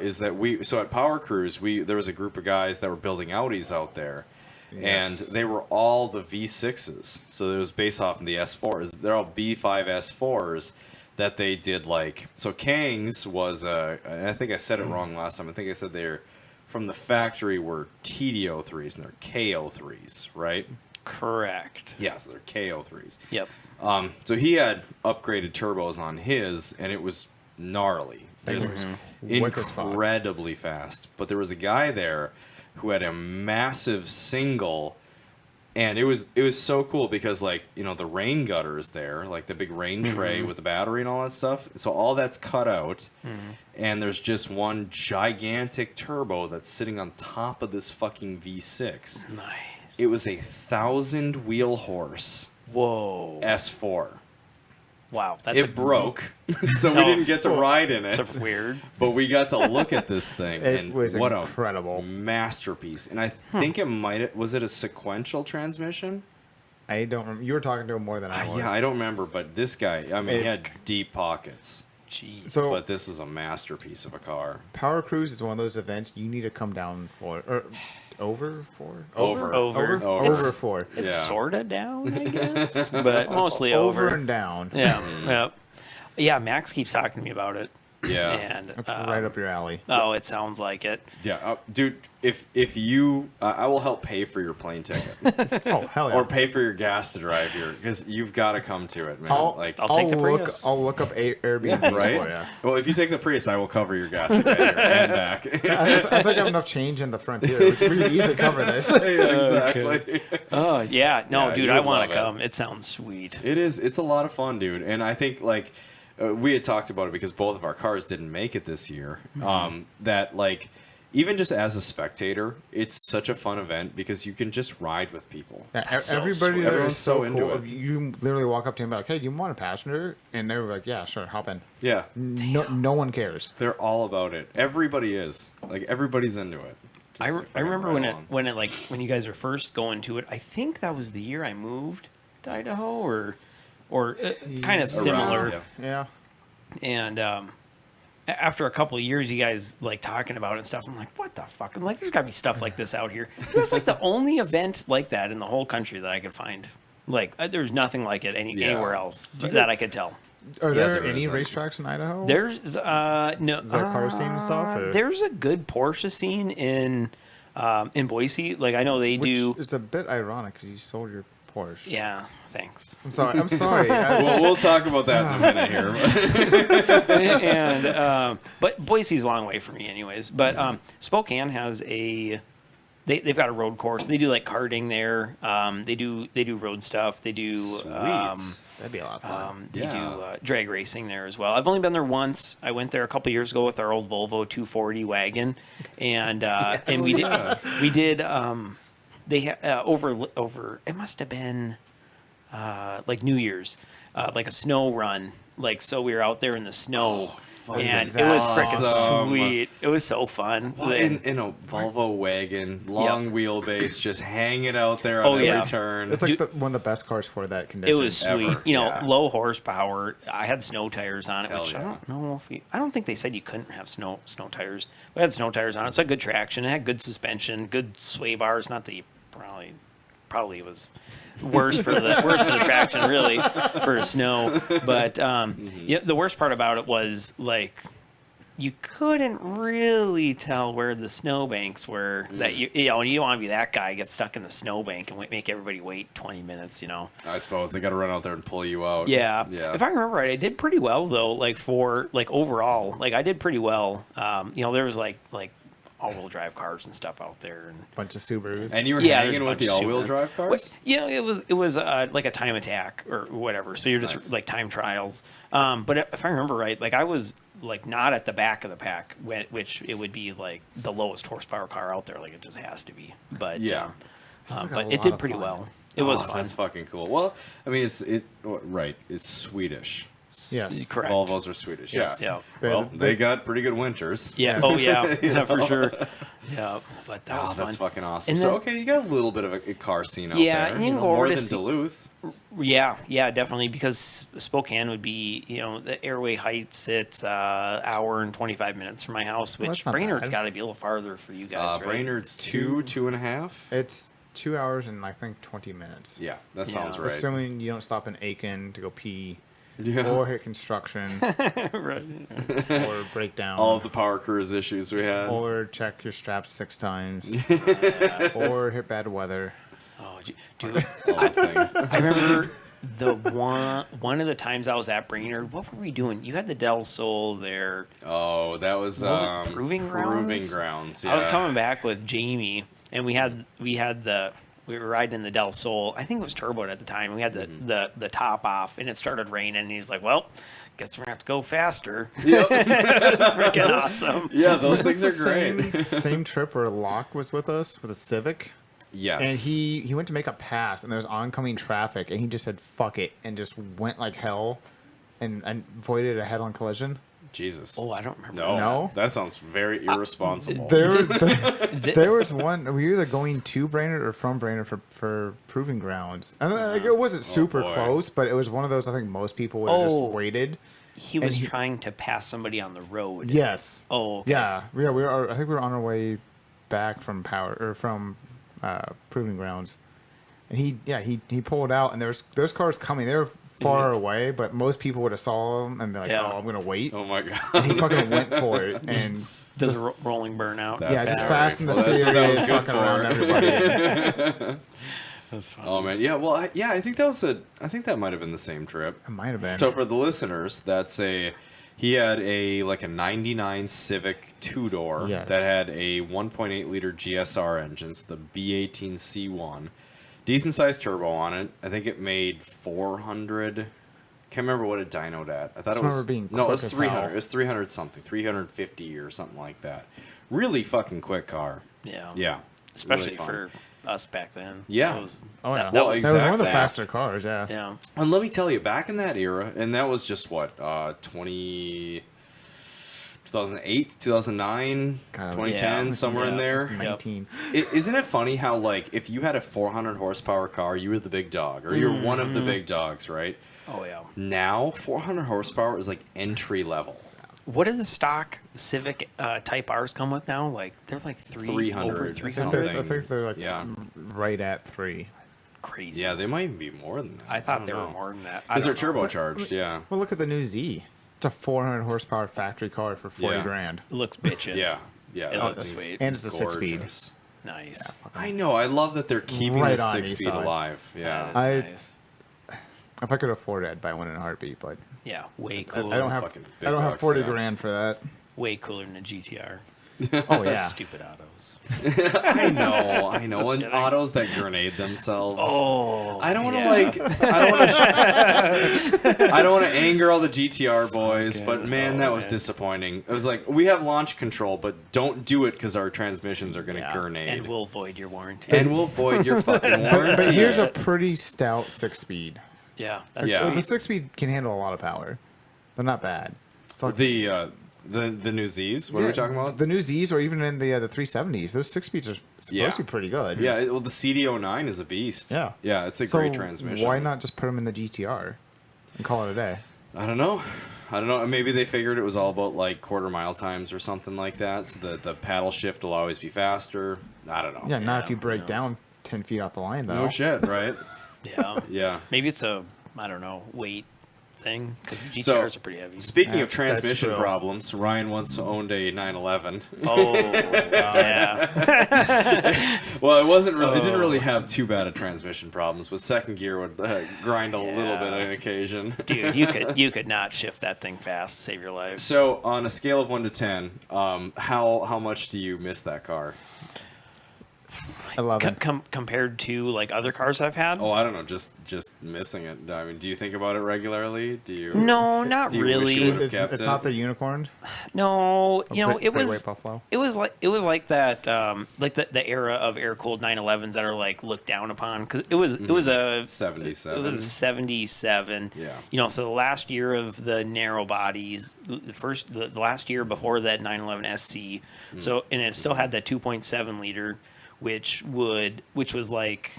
is that so at Power Cruise there was a group of guys that were building Audis out there, Yes. and they were all the V6s. So it was based off of the S4s. They're all B5 S4s that they did like. So Kang's was and I think I said it wrong last time. I think I said they're from the factory were TDO3s and they're KO3s, right? Correct. Yeah, so they're KO3s. Yep. So he had upgraded turbos on his, and it was gnarly, just Wick as fuck. incredibly fast. But there was a guy there who had a massive single, and it was so cool because the rain gutter is there, like the big rain tray with the battery and all that stuff. So all that's cut out, and there's just one gigantic turbo that's sitting on top of this fucking V6. Nice. It was a 1,000 wheel horse Whoa. S4. Wow. That's It broke, so we didn't get to ride in it. That's weird. But we got to look at this thing, It and was what incredible. a masterpiece. And I think was it a sequential transmission? I don't remember. You were talking to him more than I was. Yeah, I don't remember, but this guy, I mean, he had deep pockets. Jeez. So- But this is a masterpiece of a car. Power Cruise is one of those events you need to come down for. Or over for? Over. For. It's Yeah. sorta down, I guess, but mostly Over over. and down. Yeah. Yep. Yeah. Max keeps talking to me about it. Yeah. And That's right up your alley. oh, it sounds like it. Yeah, dude. If you, I will help pay for your plane ticket Oh, hell yeah. or pay for your gas to drive here because you've got to come to it, man. I'll take the look. Prius. I'll look up Airbnb right? for you. Well, if you take the Prius, I will cover your gas to get here and back. I think I have enough change in the Frontier. We could easily cover this. Exactly. Oh yeah. No, Yeah, dude, you I would want love to it. come. It sounds sweet. It is. It's a lot of fun, dude. And I think we had talked about it because both of our cars didn't make it this year. That even just as a spectator, it's such a fun event because you can just ride with people. Yeah, That's so everybody sweet. there Everyone's is so so into cool. it. You literally walk up to him and be like, "Hey, do you want a passenger?" And they were like, "Yeah, sure, hop in." Yeah, No one cares. they're all about it. Everybody is. Everybody's into it. I Just fucking remember ride along. when you guys were first going to it. I think that was the year I moved to Idaho, or kind of similar. yeah. Yeah. And after a couple of years, you guys talking about it and stuff. I'm like, what the fuck? I'm like, there's got to be stuff like this out here. It was the only event like that in the whole country that I could find. There's nothing like it anywhere else that I could tell. Are Yeah, there there any is, racetracks in Idaho? There's no Is there car scene and stuff? Or? There's a good Porsche scene in Boise. I know they Which do. is a bit ironic because you sold your Porsche. Yeah, thanks. I'm sorry. I'm sorry. We'll talk about that in a minute here. And but Boise's a long way for me, anyways. But Spokane has they've got a road course. They do karting there. They do road stuff. They do That'd be a lot of fun. they Yeah. do drag racing there as well. I've only been there once. I went there a couple years ago with our old Volvo 240 wagon, and and we did they over it must have been New Year's, a snow run. So we were out there in the snow, and it was freaking awesome. sweet. It was so fun. In a Volvo wagon, long wheelbase, just hanging out there on Oh, every yeah. turn. It's Dude, one of the best cars for that it condition. was sweet. ever. Yeah. Yeah. Low horsepower. I had snow tires on it, Hell which I yeah. don't know if I don't think they said you couldn't have snow tires. We had snow tires on it, so it had good traction. It had good suspension, good sway bars. Not that you probably was worse for the traction really for snow. But yeah, the worst part about it was you couldn't really tell where the snowbanks were. That you don't want to be that guy get stuck in the snowbank and make everybody wait 20 minutes. I suppose they got to run out there and pull you out. Yeah. Yeah. If I remember right, I did pretty well though. For overall, I did pretty well. There was all-wheel drive cars and stuff out there. And Bunch of Subarus. And you were yeah, there's hanging a with bunch the of all-wheel Subaru. drive cars? Yeah, it was like a time attack or whatever. So you're just Nice. like time trials. But if I remember right, like I was like not at the back of the pack, which it would be like the lowest horsepower car out there. Like it just has to be. But Yeah. like a but lot it did of pretty fun. well. It was fun. That's fucking cool. Well, I mean, it's Swedish. Yes. Correct. Volvos are Swedish. Yes. Yeah. Yeah. Well, they got pretty good winters. Yeah. Oh yeah. Yeah, for sure. Yeah. But that was Oh, fun. that's fucking awesome. And so, then- okay, you got a little bit of a car scene out Yeah, there. and you can know, go over more to than see- Duluth. Yeah, definitely. Because Spokane would be, the Airway Heights. It's hour and 25 minutes from my house, Well, which that's not Brainerd's bad. got to be a little farther for you guys, right? Brainerd's 2.5. It's 2 hours and I think 20 minutes. Yeah, that sounds Yeah. right. Assuming you don't stop in Aiken to go pee, Yeah. or hit construction, Right. or break down, All of the power cruise issues we had. or check your straps 6 times, or hit bad weather. Oh, dude, All those things. I remember the one of the times I was at Brainerd. What were we doing? You had the Del Sol there. Oh, that was Proving Proving Grounds? Grounds. Yeah. I was coming back with Jamie, and we were riding in the Del Sol. I think it was turboed at the time. We had the top off, and it started raining. And he's like, "Well, guess we're gonna have to go faster." Yep. Freaking awesome. Yeah, those Was things this are the great. Same trip where Locke was with us with a Civic, Yes. and he went to make a pass, and there was oncoming traffic, and he just said "fuck it" and just went like hell, and avoided a head-on collision. Jesus. Oh, I don't remember. No, No? that sounds very irresponsible. There was one. We were either going to Brainerd or from Brainerd for Proving Grounds. And like, it wasn't super boy. close, but it was one of those. I think most people would have Oh. just waited. He was he- trying to pass somebody on the road. Yes. Oh, okay. Yeah. We were. I think we were on our way back from Proving Grounds, and he pulled out, and there's cars coming. They were far away, but most people would have saw him and be like, Yeah. "Oh, I'm gonna wait." Oh my god. And he fucking went for it, and Does a rolling burnout. That- yeah, That's just perfect. Fast and the Well, that's what that was Furious good fucking around for. everybody. That's fun. Oh man, yeah. Well, I think that might have been the same trip. It might have been. So for the listeners, he had a 99 Civic 2-door Yes. that had a 1.8 liter GSR engines, the B18C1, decent sized turbo on it. I think it made 400. Can't remember what it dynoed at. I thought Just it was remember being no, it quick was as 300. hell. It was 300 something, 350 or something like that. Really fucking quick car. Yeah. Yeah, Especially really fun. for us back then. Yeah. That was, oh yeah, that Well, was, that was one of the exactly. faster cars. Yeah. yeah. And let me tell you, back in that era, and that was just what 2008, 2009, God, 2010, yeah. somewhere in Yeah. there. 19. Isn't it funny how if you had a 400 horsepower car, you were the big dog, or you're one of the big dogs, right? Oh yeah. Now 400 horsepower is like entry level. What do the stock Civic Type R's come with now? Like they're like 300 over or 300. I think they're like Yeah. right at 3. Crazy. Yeah, they might even be more than that. I thought don't they were know. more than that. Because they're don't know. turbocharged. Yeah. Well, look at the new Z. It's a 400 horsepower factory car for 40 Yeah. grand. It looks bitchin'. Yeah. Yeah. It that looks thing's sweet. And it's a 6-speed. gorgeous. Nice. I know. I love that they're keeping Right the on 6-speed Eastside. alive. Yeah. That's I- nice. If I could afford it, I'd buy one in a heartbeat. But Yeah, way I cooler. don't have Fucking big I don't have bucks, 40 yeah. grand for that. way cooler than a GTR. Oh yeah. Stupid autos. I know. And kidding. autos that grenade themselves. Oh, I don't want to yeah. I don't want to anger all the GTR boys, but man, that was man. disappointing. It was like, we have launch control, but don't do it because our transmissions are going to Yeah. grenade. And we'll void your warranty. And we'll void your fucking warranty. But here's a pretty stout 6-speed. yeah, that's Yeah. So the sweet. 6-speed can handle a lot of power. They're not bad. So the new Z's. What are we talking about? The new Z's, or even in the 370s, those 6-speeds are supposed Yeah. to be pretty good. Yeah, well, the CD09 is a beast. Yeah. Yeah, it's a So great transmission. why not just put them in the GTR and call it a day? I don't know. Maybe they figured it was all about like quarter mile times or something like that, so that the paddle shift will always be faster. I don't know. Yeah, not if Yeah, you break who knows? down 10 feet off the line, though. No shit, right? Yeah. Yeah. Maybe it's a, I don't know, weight thing because GTRs So, are pretty heavy. Speaking of That's transmission true. problems, Ryan once owned a 911. Oh, yeah. Well, it wasn't really. It didn't really have too bad of transmission problems, but second gear would grind a little bit on occasion. Dude, you could not shift that thing fast to save your life. So, on a scale of 1 to 10, how much do you miss that car? 11. Compared to like other cars I've had. Oh, I don't know, just missing it. I mean, do you think about it regularly? Do you? No, not do you wish really. you would've It's kept it? not the unicorn. No, you know, Great- it Great was White Buffalo. it was like that like the era of air cooled 911s that are like looked down upon because it was a 77. It was a 77. Yeah. You know, so the last year of the narrow bodies, the last year before that 911 SC. So and it still had that 2.7 liter, which was like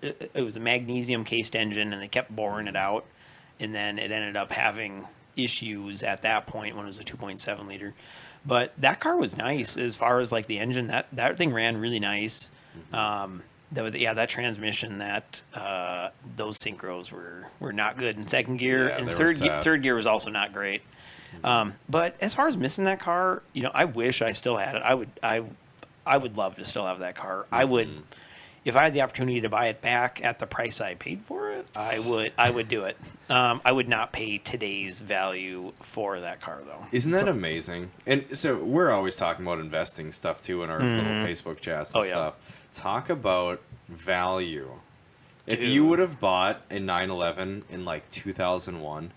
it was a magnesium cased engine, and they kept boring it out, and then it ended up having issues at that point when it was a 2.7 liter. But that car was nice as far as like the engine. That thing ran really nice. That transmission, those synchros were not good in second gear, Yeah, and they were sad. third gear was also not great. But as far as missing that car, you know, I wish I still had it. I would love to still have that car. I would, if I had the opportunity to buy it back at the price I paid for it, I would do it. I would not pay today's value for that car though. Isn't that amazing? And so we're always talking about investing stuff too in our little Facebook chats and Oh, yeah. stuff. Talk about value. If Dude. you would have bought a 911 in like 2001,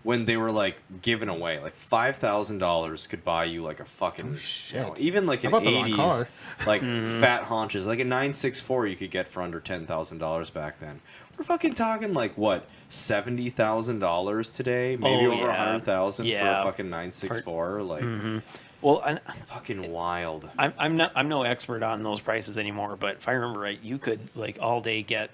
when they were like given away, like $5,000 could buy you like a fucking, even like I an bought the wrong 80s, car. like fat haunches, like a 964 you could get for under $10,000 back then. We're fucking talking like what, $70,000 today, maybe Oh, over yeah. $100,000 for Yeah. a fucking 964, like Well, and fucking wild. I'm no expert on those prices anymore, but if I remember right, you could like all day get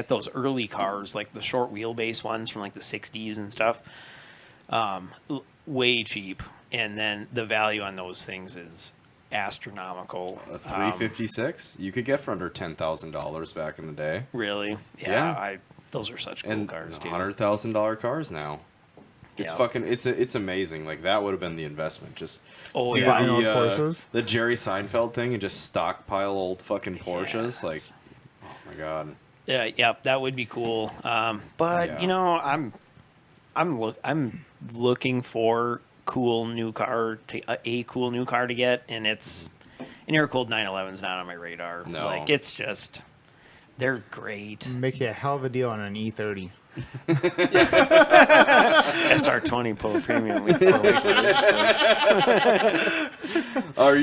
those early cars, like the short wheelbase ones from like the 60s and stuff, way cheap. And then the value on those things is astronomical. A 356 you could get for under $10,000 back in the day, Really? Yeah. Those are such cool and cars, dude. $100,000 cars now. It's Yeah. fucking it's amazing. Like that would have been the investment. Just Oh, do yeah. Buying old Porsches? the Jerry Seinfeld thing and just stockpile old fucking Porsches. Yes. Like, oh my god. Yeah, that would be cool. But Yeah. you know, I'm looking for a cool new car to get, and it's an air cooled 911's not on my radar. No. Like it's just they're great. Make you a hell of a deal on an E E30. SR20 Polo Premium. Are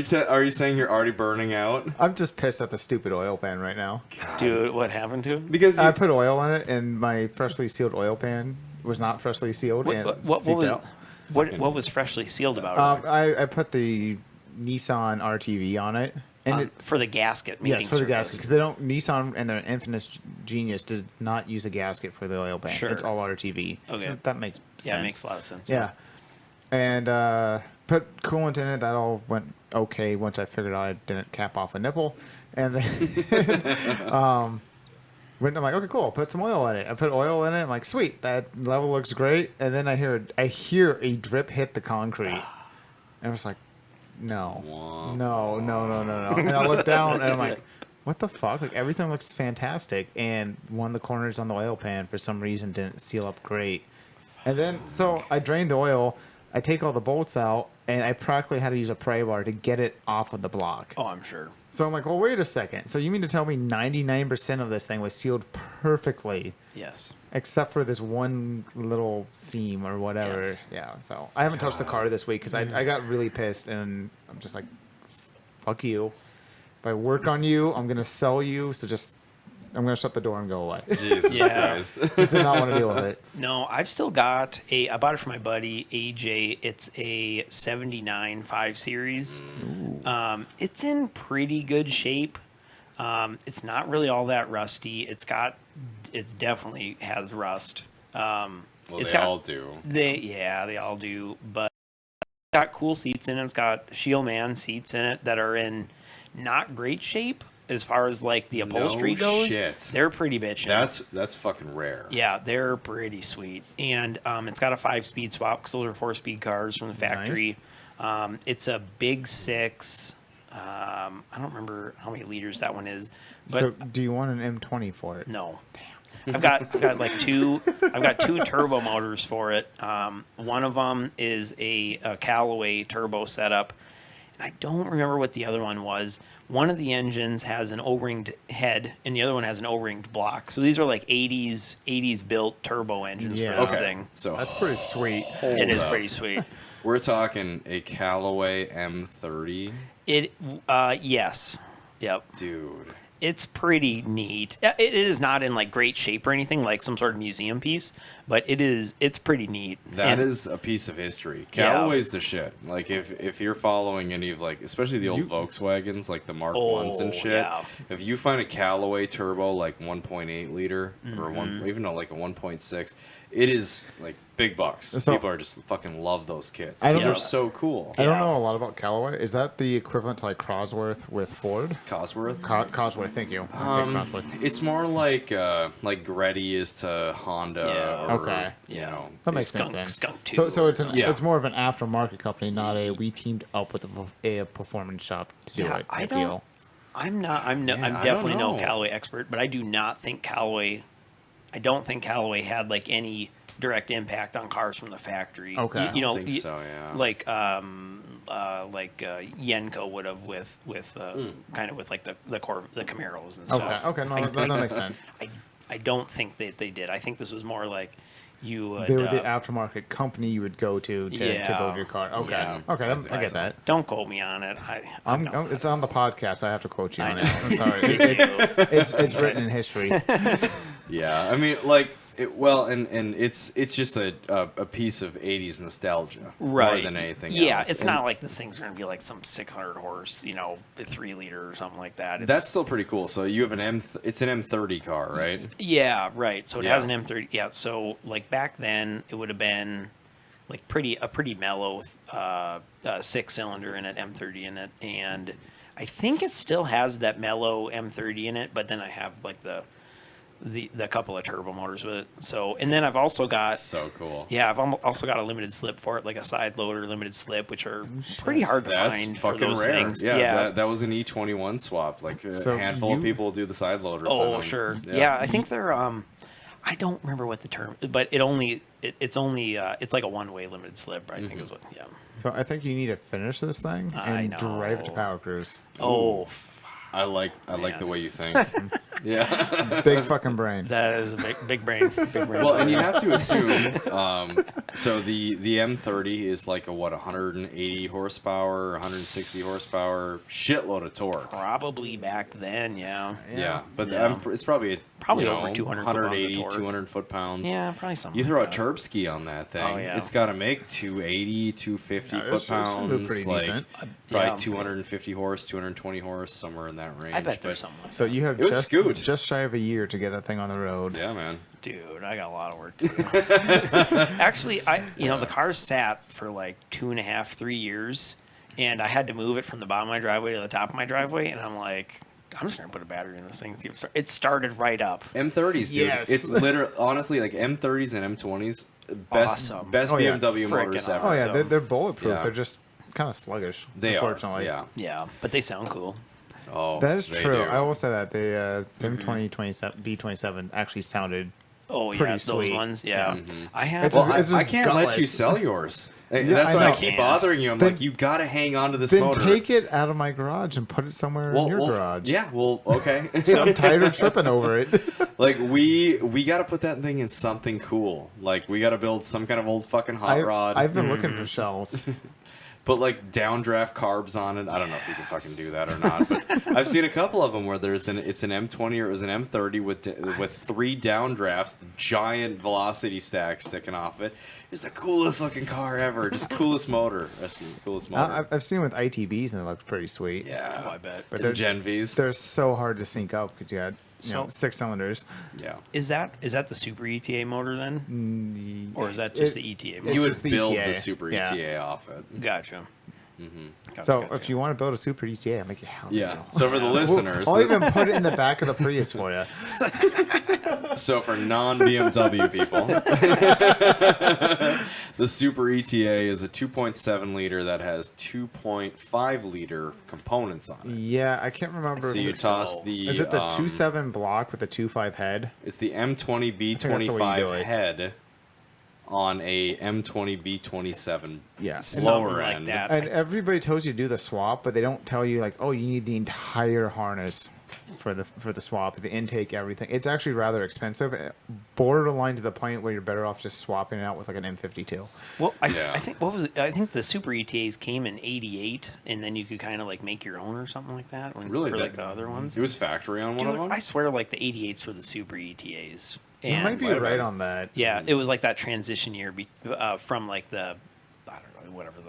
you saying you're already burning out? I'm just pissed at the stupid oil pan right now. Dude, what happened to him? Because I put oil in it, and my freshly sealed oil pan was not freshly sealed. and What seeped was out. what was freshly sealed about it? I put the Nissan RTV on it, and For the gasket mating yes, for the surface. gasket, because they don't. Nissan and their infinite genius does not use a gasket for the oil pan. Sure. It's all RTV. Okay. So that makes sense. Yeah, it makes a lot of sense. Yeah, and put coolant in it. That all went okay once I figured out I didn't cap off a nipple, and then I'm like, okay, cool. Put some oil in it. I put oil in it. I'm like, sweet, that level looks great. And then I hear a drip hit the concrete, and I was like, no. And I look down, and I'm like, what the fuck? Like everything looks fantastic, and one of the corners on the oil pan for some reason didn't seal up great. And then so I drained the oil. I take all the bolts out, and I practically had to use a pry bar to get it off of the block. Oh, I'm sure. So I'm like, well, wait a second. So you mean to tell me 99% of this thing was sealed perfectly, Yes. except for this one little seam or whatever? Yes. Yeah. So I haven't touched the car this week because I got really pissed, and I'm just like, fuck you. If I work on you, I'm gonna sell you. So I'm gonna shut the door and go away. Jesus Yeah. Christ. Just did not want to deal with it. No, I've still got I bought it for my buddy AJ. It's a 79 5 Series. It's in pretty good shape. It's not really all that rusty. It definitely has rust. Well, It's they got- all do. They all do. But it's got cool seats in it. It's got Shield Man seats in it that are in not great shape. as far as like the upholstery goes, shit. they're pretty bitchin'. That's fucking rare. Yeah, they're pretty sweet. And it's got a 5-speed swap because those are 4-speed cars from the factory. Nice. It's a big 6. I don't remember how many liters that one is. But So do you want an M20 for it? no. I've got like two turbo motors for it. One of them is a Callaway turbo setup, and I don't remember what the other one was. One of the engines has an O-ringed head, and the other one has an O-ringed block. So these are like 80s built turbo engines for this thing. So That's pretty sweet. It is pretty sweet. we're talking a Callaway M30, Yes, yep. dude. It's pretty neat. It is not in like great shape or anything like some sort of museum piece, but it's pretty neat. That And- is a piece of history. Yeah. Callaway's the shit. Like if you're following any of like especially the old Volkswagens, like the Mark Ones and shit. yeah. If you find a Callaway turbo like 1.8 liter or Mm-hmm. even like a 1.6, it is like big bucks. So- People are just fucking love those kits. I don't They're know- so cool. I don't Yeah. know a lot about Callaway. Is that the equivalent to like Cosworth with Ford? Cosworth. Cosworth, thank you. I say Cosworth. It's more like Greddy is to Honda. Yeah. Or, Okay. You know, That makes Skunk- sense then. Skunk too. So Yeah. it's more of an aftermarket company, not a we teamed up with a performance shop to do Yeah, it. I type don't- deal. I'm I definitely don't no know. Callaway expert, but I do not think Callaway. I don't think Callaway had like any direct impact on cars from the factory. Okay. You know, I think so, yeah. like Yenko would have with kind of with like the Camaros and stuff. Okay, no, that makes sense. I don't think that they did. I think this was more like you would. They were the aftermarket company you would go to Yeah. build your car. Okay, Yeah. okay, I think I get so. that. Don't quote me on it. It's on the podcast. I have to quote you I on know. it. I'm sorry. It's written in history. Yeah, I mean, like, and it's just a piece of '80s nostalgia more than anything Yeah, else. it's And not like this thing's going to be like some 600 horse, a 3-liter or something like that. that's still pretty cool. So you have it's an M30 car, right? Yeah, right. So it Yeah. has an M30. Yeah, so like back then it would have been like a pretty mellow 6-cylinder in it, M30 in it, and I think it still has that mellow M30 in it. But then I have like the couple of turbo motors with it. So and then I've also got So cool. yeah, I've also got a limited slip for it, like a side loader limited slip, which are pretty hard to That's find for fucking those rare. things. Yeah, that was an E21 swap. Like a So handful of you- people do the side loaders. Oh, sure. Yeah. I think they're. I don't remember what the term, but it's like a one-way limited slip. I think is what. Yeah. So I think you need to finish this thing I and drive it to know. Power Cruise. Oh, I like Man. the way you think. Yeah. Big fucking brain. that is a big brain. Big brain. Well, and you have to assume. So the M30 is like a 180 horsepower, 160 horsepower, shitload of torque. Probably back then, yeah. Yeah, but Yeah. It's probably Over 200 foot-pounds of 180, torque. 200 foot-pounds. Yeah, probably something. You throw a like that. turb ski on that thing, Oh, yeah. it's got to make 280, 250 Yeah, it's- it's gonna be foot-pounds, pretty like decent. probably Yeah. 250 horse, 220 horse, somewhere in that range. I bet there's but- something. So you have It was scoot. just shy of a year to get that thing on the road. Yeah, man. Dude, I got a lot of work to do. Actually, the car sat for like 2.5, 3 years, and I had to move it from the bottom of my driveway to the top of my driveway, and I'm like, I'm just gonna put a battery in this thing. See if it started right up. M30s, dude. Yes. It's literally, honestly, like M30s and M20s, best Awesome. best Oh, yeah. BMW Frickin' motors awesome. ever. Oh yeah, So- they're bulletproof. Yeah. They're just kind of sluggish. They are. unfortunately. Yeah. Yeah, but they sound cool. Oh, That is they true. do. I will say that the M2027 B27 actually sounded. Oh yeah, Pretty those sweet. ones. Yeah, I have. It's Well, just- I can't let you gutless. sell yours. Hey, Yeah, that's I why I know. keep Can't. bothering you. I'm Then- like, you got to hang on to this Then motor. take it out of my garage and put it somewhere in your garage. Yeah, well, okay. I'm tired of tripping over it. Like we got to put that thing in something cool. Like we got to build some kind of old fucking hot rod. I've been looking for shells. Put like downdraft carbs on it. I don't know if you can fucking do that or not, but I've seen a couple of them where it's an M20 or it was an M30 with 3 downdrafts, giant velocity stack sticking off it. It's the coolest looking car ever. Just coolest motor. That's the coolest motor. I've seen it with ITBs and it looks pretty sweet. Yeah, Oh, I bet. But some they're- Gen Vs. They're so hard to sync up because you had So- 6 cylinders. Yeah. Is that the Super ETA motor then, or is that just the ETA motor? It's You would just the build ETA. the Super Yeah. ETA off it. Gotcha. So if you want to build a super ETA, I'll make you hell. Yeah. So for the listeners, I'll even put it in the back of the Prius for you. so for non-BMW people, the Super ETA is a 2.7 liter that has 2.5 liter components on it. Yeah, I can't remember. So you toss the... Is it the 2.7 block with the 2.5 head? It's the M20B25 head on a M20B27 Yeah. lower like end. that. And everybody tells you to do the swap, but they don't tell you like, oh, you need the entire harness for the swap, the intake, everything. It's actually rather expensive, borderline to the point where you're better off just swapping it out with like an M52. Well, I think what was it? I think the Super ETAs came in '88, and then you could kind of like make your own or something like that. Really? For like the other ones. It was factory on one of them? I swear, like the '88s were the Super ETAs. You And might be right on that. yeah, it was like that transition year from like the, I don't know, whatever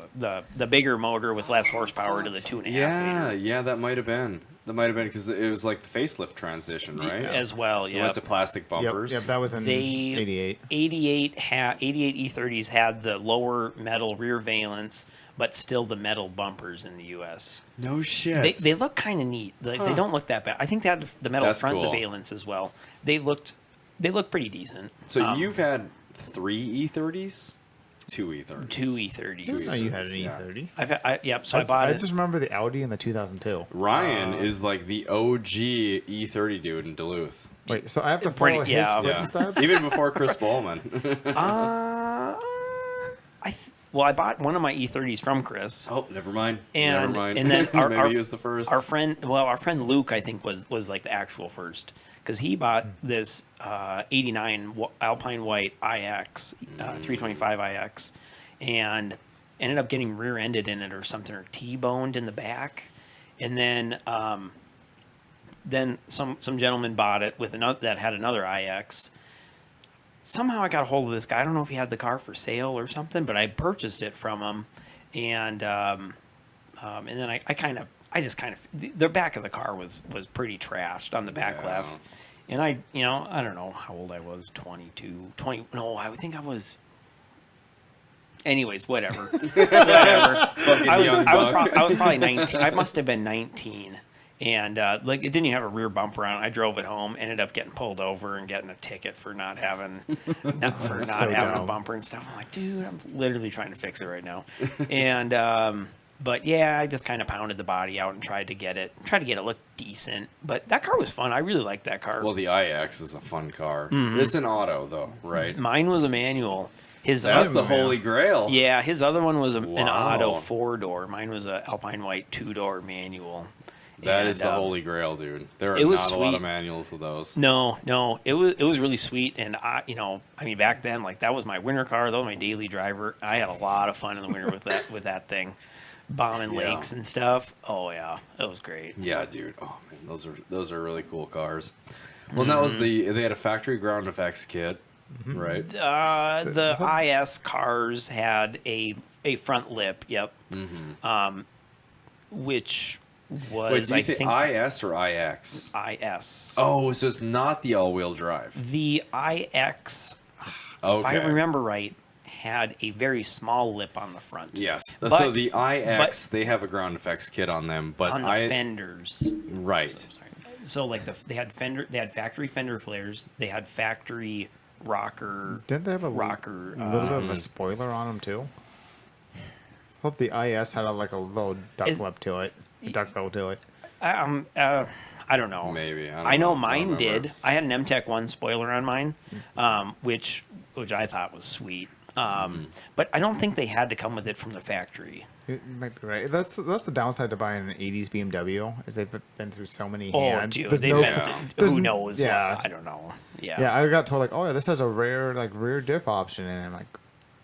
the bigger motor with less horsepower to the 2.5 liter. Yeah, that might have been. Because it was like the facelift transition, right? As well. It Yeah. went to plastic bumpers. Yep, that was in 88. 88 E30s had the lower metal rear valence, but still the metal bumpers in the U.S. No shit. They look kind of neat. They don't look that bad. I think they had the metal That's front cool. the valence as well. They look pretty decent. So you've had 3 E30s? 2 E30s. 2 E30s. No, you had an Yeah. E30. Yep. So I bought I it. just remember the Audi in the 2002. Ryan is like the OG E30 dude in Duluth. Wait, so I have to Pretty- follow his yeah. Yeah. footsteps? Even before Chris Bowman. I bought one of my E30s from Chris. Oh, never mind. And, Never mind. and then Maybe he was the first. Our friend Luke, I think, was like the actual first, because he bought this '89 Alpine White IX 325 IX, and ended up getting rear-ended in it or something, or T-boned in the back, and then some gentleman bought it with another that had another IX. Somehow I got a hold of this guy. I don't know if he had the car for sale or something, but I purchased it from him, and then I just kind of the back of the car was pretty trashed on the back left, and I don't know how old I was, 22, 20. No, I would think I was. Anyways, whatever. I was probably 19. I must have been 19. And like it didn't even have a rear bumper on it. I drove it home, ended up getting pulled over and getting a ticket for not having having a bumper and stuff. I'm like, dude, I'm literally trying to fix it right now. And but yeah, I just kind of pounded the body out and tried to get it look decent. But that car was fun. I really liked that car. Well, the IX is a fun car. It's an auto though, right? Mine was a manual. That's the holy grail. Yeah, his other one was an auto 4-door. Mine was an Alpine White 2-door manual. That is the holy grail, dude. There are not a lot of manuals of those. No, it was really sweet, and back then, like that was my winter car. That was my daily driver. I had a lot of fun in the winter with that thing, bombing lakes and stuff. Oh yeah, it was great. Yeah, dude. Oh man, those are really cool cars. Well, that was they had a factory ground effects kit, right? The IS cars had a front lip. Yep. Which was Wait, did you say IS or IX? IS. Oh, so it's not the all-wheel drive. The IX, if I remember right, had a very small lip on the front. Yes. So the IX, they have a ground effects kit on them, but on the fenders. Right. So like they had factory fender flares. They had factory rocker. Didn't they have a rocker? little bit of a spoiler on them too? Hope the IS had like a little duckbill to it. I don't know. Maybe. I know mine did. I had an MTech 1 spoiler on mine, which I thought was sweet. But I don't think they had to come with it from the factory. You might be right. That's the downside to buying an '80s BMW is they've been through so many Oh, hands. dude, There's who knows? Yeah. What, I don't know. Yeah. Yeah, I got told like, oh yeah, this has a rare like rear diff option, and I'm like,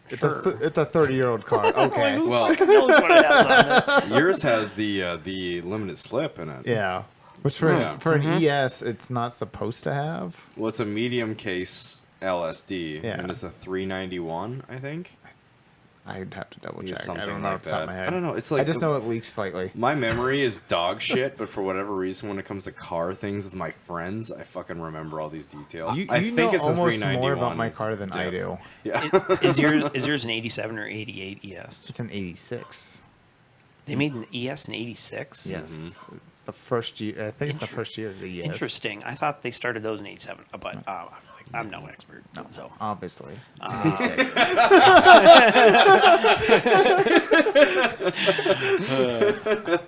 it's Sure. it's a 30-year-old car. Okay. Well, knows what it has on it. yours has the limited slip in it. Yeah. Which for an ES, it's not supposed to have. Well, it's a medium case LSD, Yeah. and it's a 391, I think. I'd have to double check. Something I don't know like off the top of my that. head. I don't know. It's like I just know it leaks slightly. My memory is dog shit, but for whatever reason, when it comes to car things with my friends, I fucking remember all these details. You I know think it's a almost 391. more about my car than I diff. do. Yeah. Is yours an 87 or 88 ES? It's an 86. They made an ES in '86. Yes, it's the first year. I think it's the first year of the ES. Interesting. I thought they started those in '87, but I was like, I'm no expert. No, So obviously. It's 86.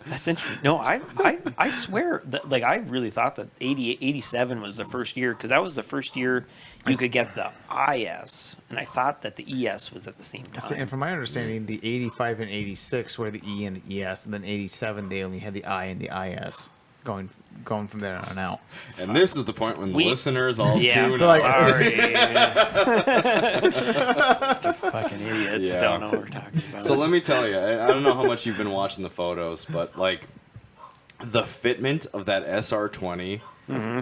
that's interesting. No, I swear that like I really thought that 87 was the first year because that was the first year you could get the IS, and I thought that the ES was at the same time. And from my understanding, the 85 and 86 were the E and the ES, and then 87 they only had the I and the IS. Going from there on out. And this is the point when the listeners all tune like, out. Sorry. You fucking idiots. Yeah. Don't know what we're talking about. So let me tell you, I don't know how much you've been watching the photos, but like the fitment of that SR20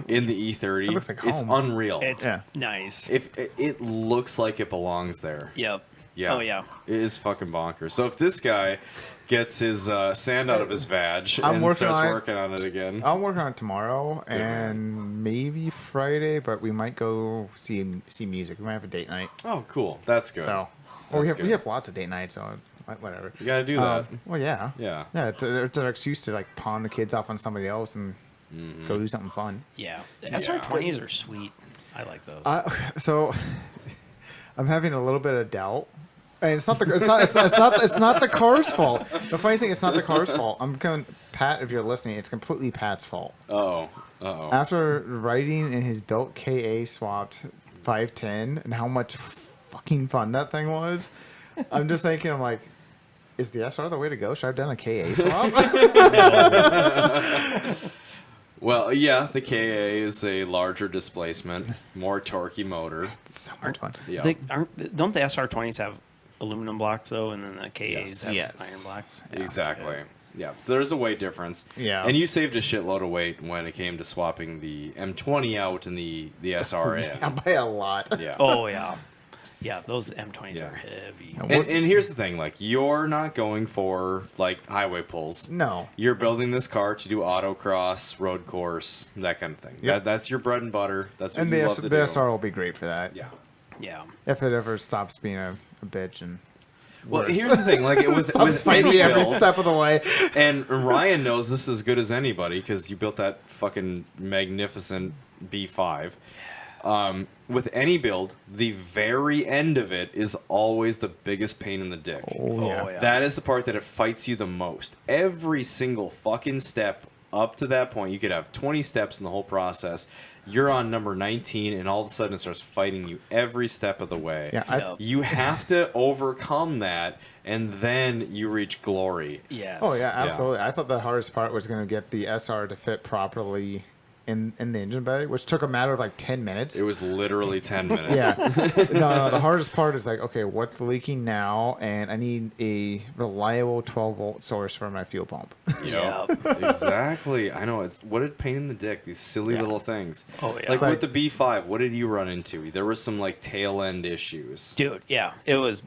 in the E30, It looks like it's home. unreal. It's Yeah. nice. If it looks like it belongs there. Yep. Yeah. Oh, yeah. It is fucking bonkers. So if this guy gets his sand out of his vag I'm and working starts on it. working on it again. I'll work on it tomorrow man. and maybe Friday, but we might go see music. We might have a date night. Oh, cool. That's good. So, well, we That's have good. lots of date nights, so whatever. You gotta do that. Well, yeah. Yeah. Yeah, it's an excuse to like pawn the kids off on somebody else and go do something fun. Yeah. The SR20s are sweet. I like those. So, I'm having a little bit of doubt. And it's not the car's fault. The funny thing, it's not the car's fault. I'm going, Pat, if you're listening, it's completely Pat's fault. Uh-oh. After riding in his built KA swapped 510 and how much fucking fun that thing was, I'm just thinking, I'm like, is the SR the way to go? Should I have done a KA swap? Well, yeah, the KA is a larger displacement, more torquey motor. So much fun. Yeah. Don't the SR20s have aluminum blocks, though, and then the KAs have Yes. iron blocks? Yeah, Exactly. okay. Yeah. So there's a weight difference. Yeah. And you saved a shitload of weight when it came to swapping the M20 out and the SR in. Yeah, by a lot. Yeah. Oh, yeah. Yeah, those M20s Yeah. are heavy. And here's the thing, like, you're not going for, like, highway pulls. No. You're building this car to do autocross, road course, that kind of thing. Yep. That's your bread and butter. That's what And you the love to the do. SR will be great for that. Yeah. Yeah. If it ever stops being a bitch and Well, worse. here's the thing, like, with stops fighting any me every build, step of the way. and Ryan knows this as good as anybody because you built that fucking magnificent B5. With any build, the very end of it is always the biggest pain in the dick. Oh, yeah. Oh, yeah. That is the part that it fights you the most. Every single fucking step up to that point, you could have 20 steps in the whole process. You're on number 19, and all of a sudden it starts fighting you every step of the way. Yeah, Yep. You have to overcome that, and then you reach glory. Yes. Oh yeah, absolutely. I thought the hardest part was going to get the SR to fit properly in the engine bay, which took a matter of like 10 minutes. It was literally 10 minutes. Yeah. No, the hardest part is like, okay, what's leaking now? And I need a reliable 12-volt source for my fuel pump. Yep. Exactly. I know. It's what a pain in the dick, these silly Yeah. little things. Oh, yeah. Like Like- with the B5, what did you run into? There was some like tail end issues. Dude, yeah. It was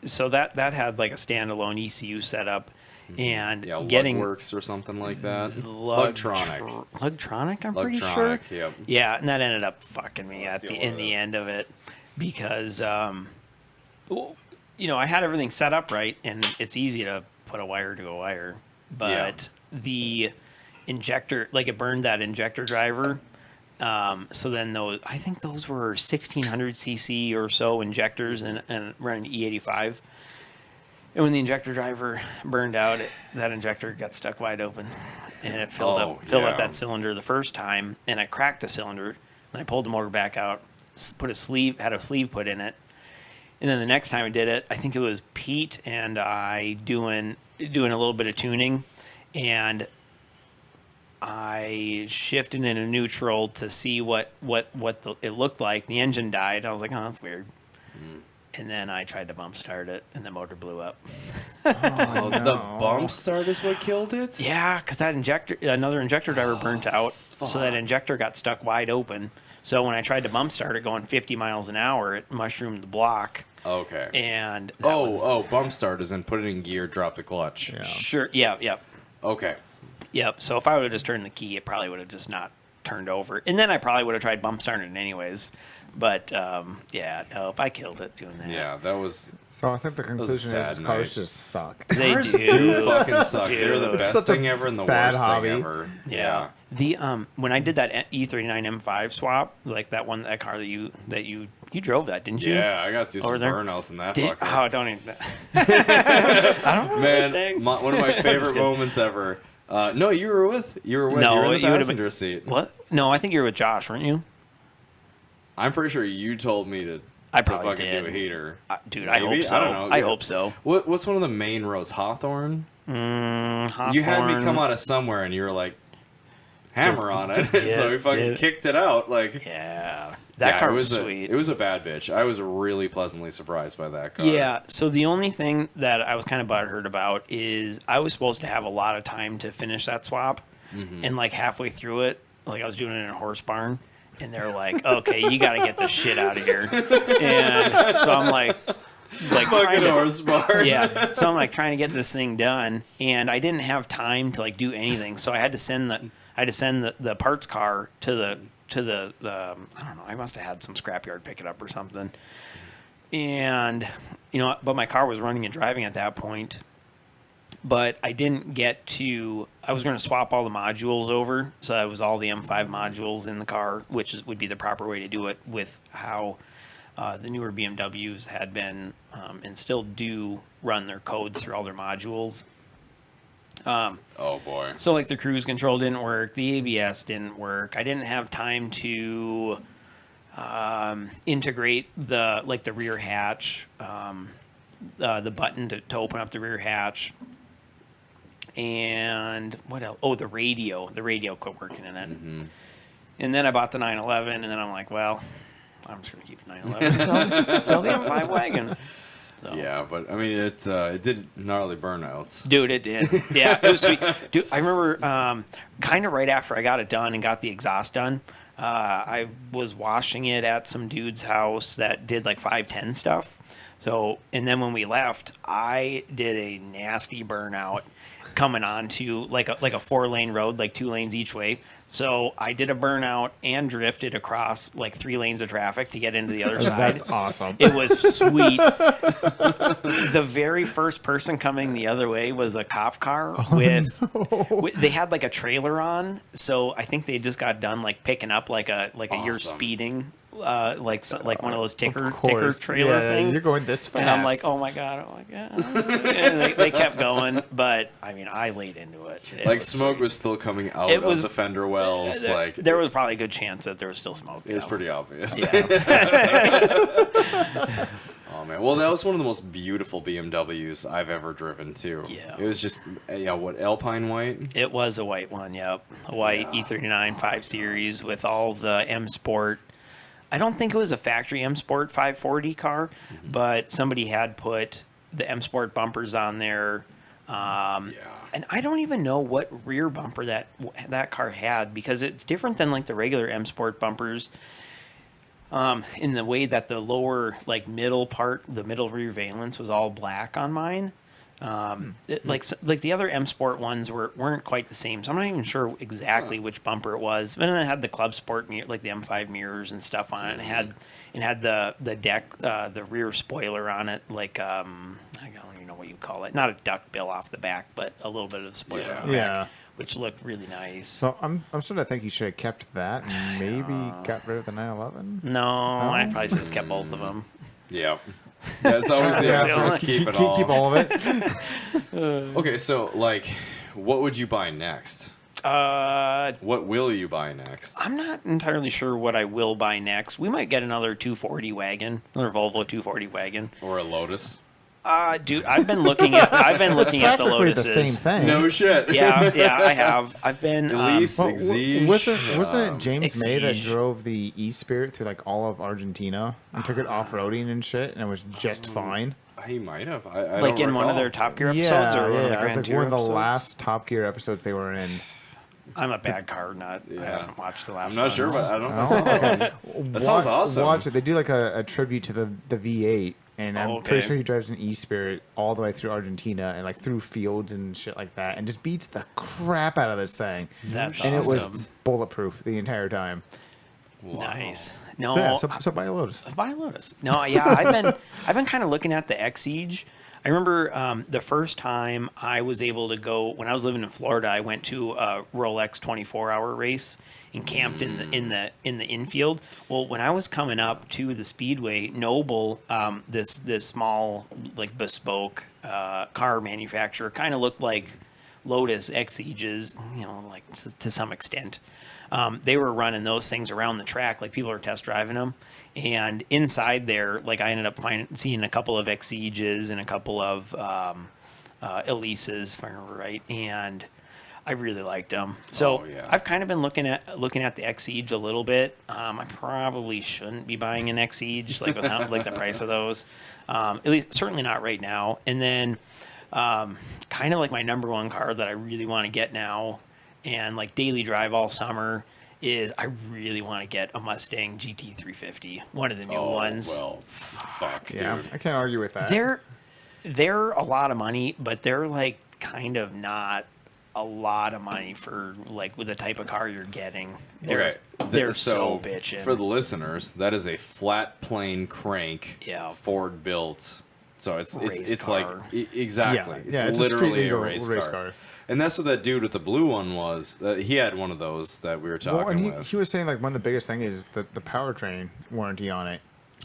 so that had like a standalone ECU setup and Yeah, getting Lugworks or something like that. Lugtronic. Lugtronic, I'm pretty sure. Lugtronic, yep. Yeah, and that ended up fucking me at Stealing in the it. end of it because well, you know, I had everything set up right and it's easy to put a wire to a wire, but the injector, like it burned that injector driver. So then I think those were 1600 cc or so injectors and running E85. And when the injector driver burned out, that injector got stuck wide open, and it filled up yeah. that cylinder the first time, and I cracked a cylinder. And I pulled the motor back out, had a sleeve put in it, and then the next time I did it, I think it was Pete and I doing a little bit of tuning, and I shifted into neutral to see what it looked like. The engine died. I was like, oh, that's weird. And then I tried to bump start it, and the motor blew up. Oh, the bump start is what killed it? Yeah, because another injector driver burnt out, so that injector got stuck wide open. So when I tried to bump start it going 50 miles an hour, it mushroomed the block. Okay. And bump start is in put it in gear, drop the clutch. Sure, yeah. Okay. Yep. So if I would have just turned the key, it probably would have just not turned over. And then I probably would have tried bump starting it anyways. But nope, I killed it doing that. Yeah, that was. So I think the conclusion sad is cars night. just suck. They Cars do. do fucking suck. Dude. They're the It's best such a thing ever and the bad worst hobby. thing ever. Yeah. The when I did that E39 M5 swap, like that car that you drove that, didn't you? Yeah, I got to do some Over there? burnouts in that Did, fucker. oh, don't even. I don't remember this Man, thing. one of my favorite kidding. moments ever. No, you were with. No, you were in you the would've been- passenger seat. What? No, I think you were with Josh, weren't you? I'm pretty sure you told me to. I to probably fucking did. do a heater. Dude, I Maybe? hope so. I don't know. I hope so. What's one of the main roads? Hawthorne? Hawthorne. You had me come out of somewhere and you were like, hammer on it. just So we fucking get- kicked it out. Like, Yeah. That car was sweet. It was a bad bitch. I was really pleasantly surprised by that car. Yeah, so the only thing that I was kind of butthurt about is I was supposed to have a lot of time to finish that swap, and like halfway through it, like I was doing it in a horse barn, and they're like, "Okay, you got to get this shit out of here," and so I'm like trying Fucking to, horse bar. yeah, so I'm like trying to get this thing done, and I didn't have time to like do anything, so I had to send the parts car to the I don't know, I must have had some scrapyard pick it up or something. And, but my car was running and driving at that point. But I didn't get to, I was going to swap all the modules over. So it was all the M5 modules in the car, which would be the proper way to do it with how the newer BMWs had been and still do run their codes through all their modules. Oh boy. So like the cruise control didn't work, the ABS didn't work. I didn't have time to integrate the rear hatch, the button to open up the rear hatch, and what else? Oh, the radio. The radio quit working in it. And then I bought the 911, and then I'm like, well, I'm just gonna keep the 911. Sell the M5 wagon. So. Yeah, but I mean, it did gnarly burnouts. Dude, it did. Yeah, it was sweet. Dude, I remember kind of right after I got it done and got the exhaust done, I was washing it at some dude's house that did like 510 stuff. So, and then when we left, I did a nasty burnout coming onto like a 4-lane road, like 2 lanes each way. So I did a burnout and drifted across like 3 lanes of traffic to get into the other side. That's awesome. It was sweet. The very first person coming the other way was a cop car with they had like a trailer on. So I think they just got done like picking up like a you're Awesome. speeding like one of those ticker course. trailer things. You're going this fast. And I'm like, oh my god. And they kept going, but I mean, I laid into it. Like smoke was still coming out It was- of the fender wells. Like there was probably a good chance that there was still smoke. it was pretty obvious. Yeah. Oh man, well that was one of the most beautiful BMWs I've ever driven too. Yeah. It was just Alpine white. It was a white one, yep. A white E39 5 Series with all the M Sport. I don't think it was a factory M Sport 540 car, but somebody had put the M Sport bumpers on there. And I don't even know what rear bumper that car had, because it's different than like the regular M Sport bumpers. In the way that the lower middle part, the middle rear valence was all black on mine. Like the other M Sport ones weren't quite the same, so I'm not even sure exactly which bumper it was. But then it had the Club Sport mirror, like the M5 mirrors and stuff on it. And it had the deck, the rear spoiler on it, like I don't even know what you call it. Not a duck bill off the back, but a little bit of spoiler on the back, which looked really nice. So I'm starting to think you should have kept that and maybe got rid of the 911. No, I probably should have kept both of them. Yeah. That's always the answer, is keep it all. Keep all of it. Okay, so what would you buy next? What will you buy next? I'm not entirely sure what I will buy next. We might get another 240 wagon, another Volvo 240 wagon. Or a Lotus? Dude, I've been looking at the Practically Lotuses. the same thing. No shit. Yeah, I have. I've been. Elise, Well, Exige, wasn't it James May that Exige. drove the E-Spirit through like all of Argentina and took it off-roading and shit, and it was just fine? He might have. I like don't in one of recall. their Top Gear episodes, or one of the It was Grand like Tour one of the episodes? last Top Gear episodes they were in. I'm a bad car nut. I Yeah. haven't watched the last I'm not sure, ones. but I don't know. Oh, okay. That sounds awesome. Watch it. They do like a tribute to the V8 And I'm pretty sure he drives an E-Spirit all the way through Argentina and like through fields and shit like that, and just beats the crap out of this thing. That's and awesome. it was bulletproof the entire time. Wow. Nice. No, so buy a Lotus. Buy a Lotus. No, yeah, I've been kind of looking at the X-Siege. I remember the first time I was able to go when I was living in Florida. I went to a Rolex 24-hour race and camped in the infield. Well, when I was coming up to the Speedway, Noble, this small like bespoke car manufacturer, kind of looked like Lotus X-Sieges, like to some extent. They were running those things around the track, like people are test driving them. And inside there, like I ended up seeing a couple of X-Sieges and a couple of Elises, if I remember right, and I really liked them. So I've kind of been looking at the X-Siege a little bit. I probably shouldn't be buying an X-Siege, like without like the price of those. At least certainly not right now. And then kind of like my number one car that I really want to get now, and like daily drive all summer, is I really want to get a Mustang GT350, one of the new ones. Well, fuck, dude. Yeah, I can't argue with that. They're a lot of money, but they're like kind of not a lot of money for like with the type of car you're getting. They're so bitchin'. For the listeners, that is a flat plane crank, Ford built. So it's like exactly. Yeah, it's it's literally a race car. And that's what that dude with the blue one was. He had one of those that we were talking with. He was saying like one of the biggest thing is the powertrain warranty on it.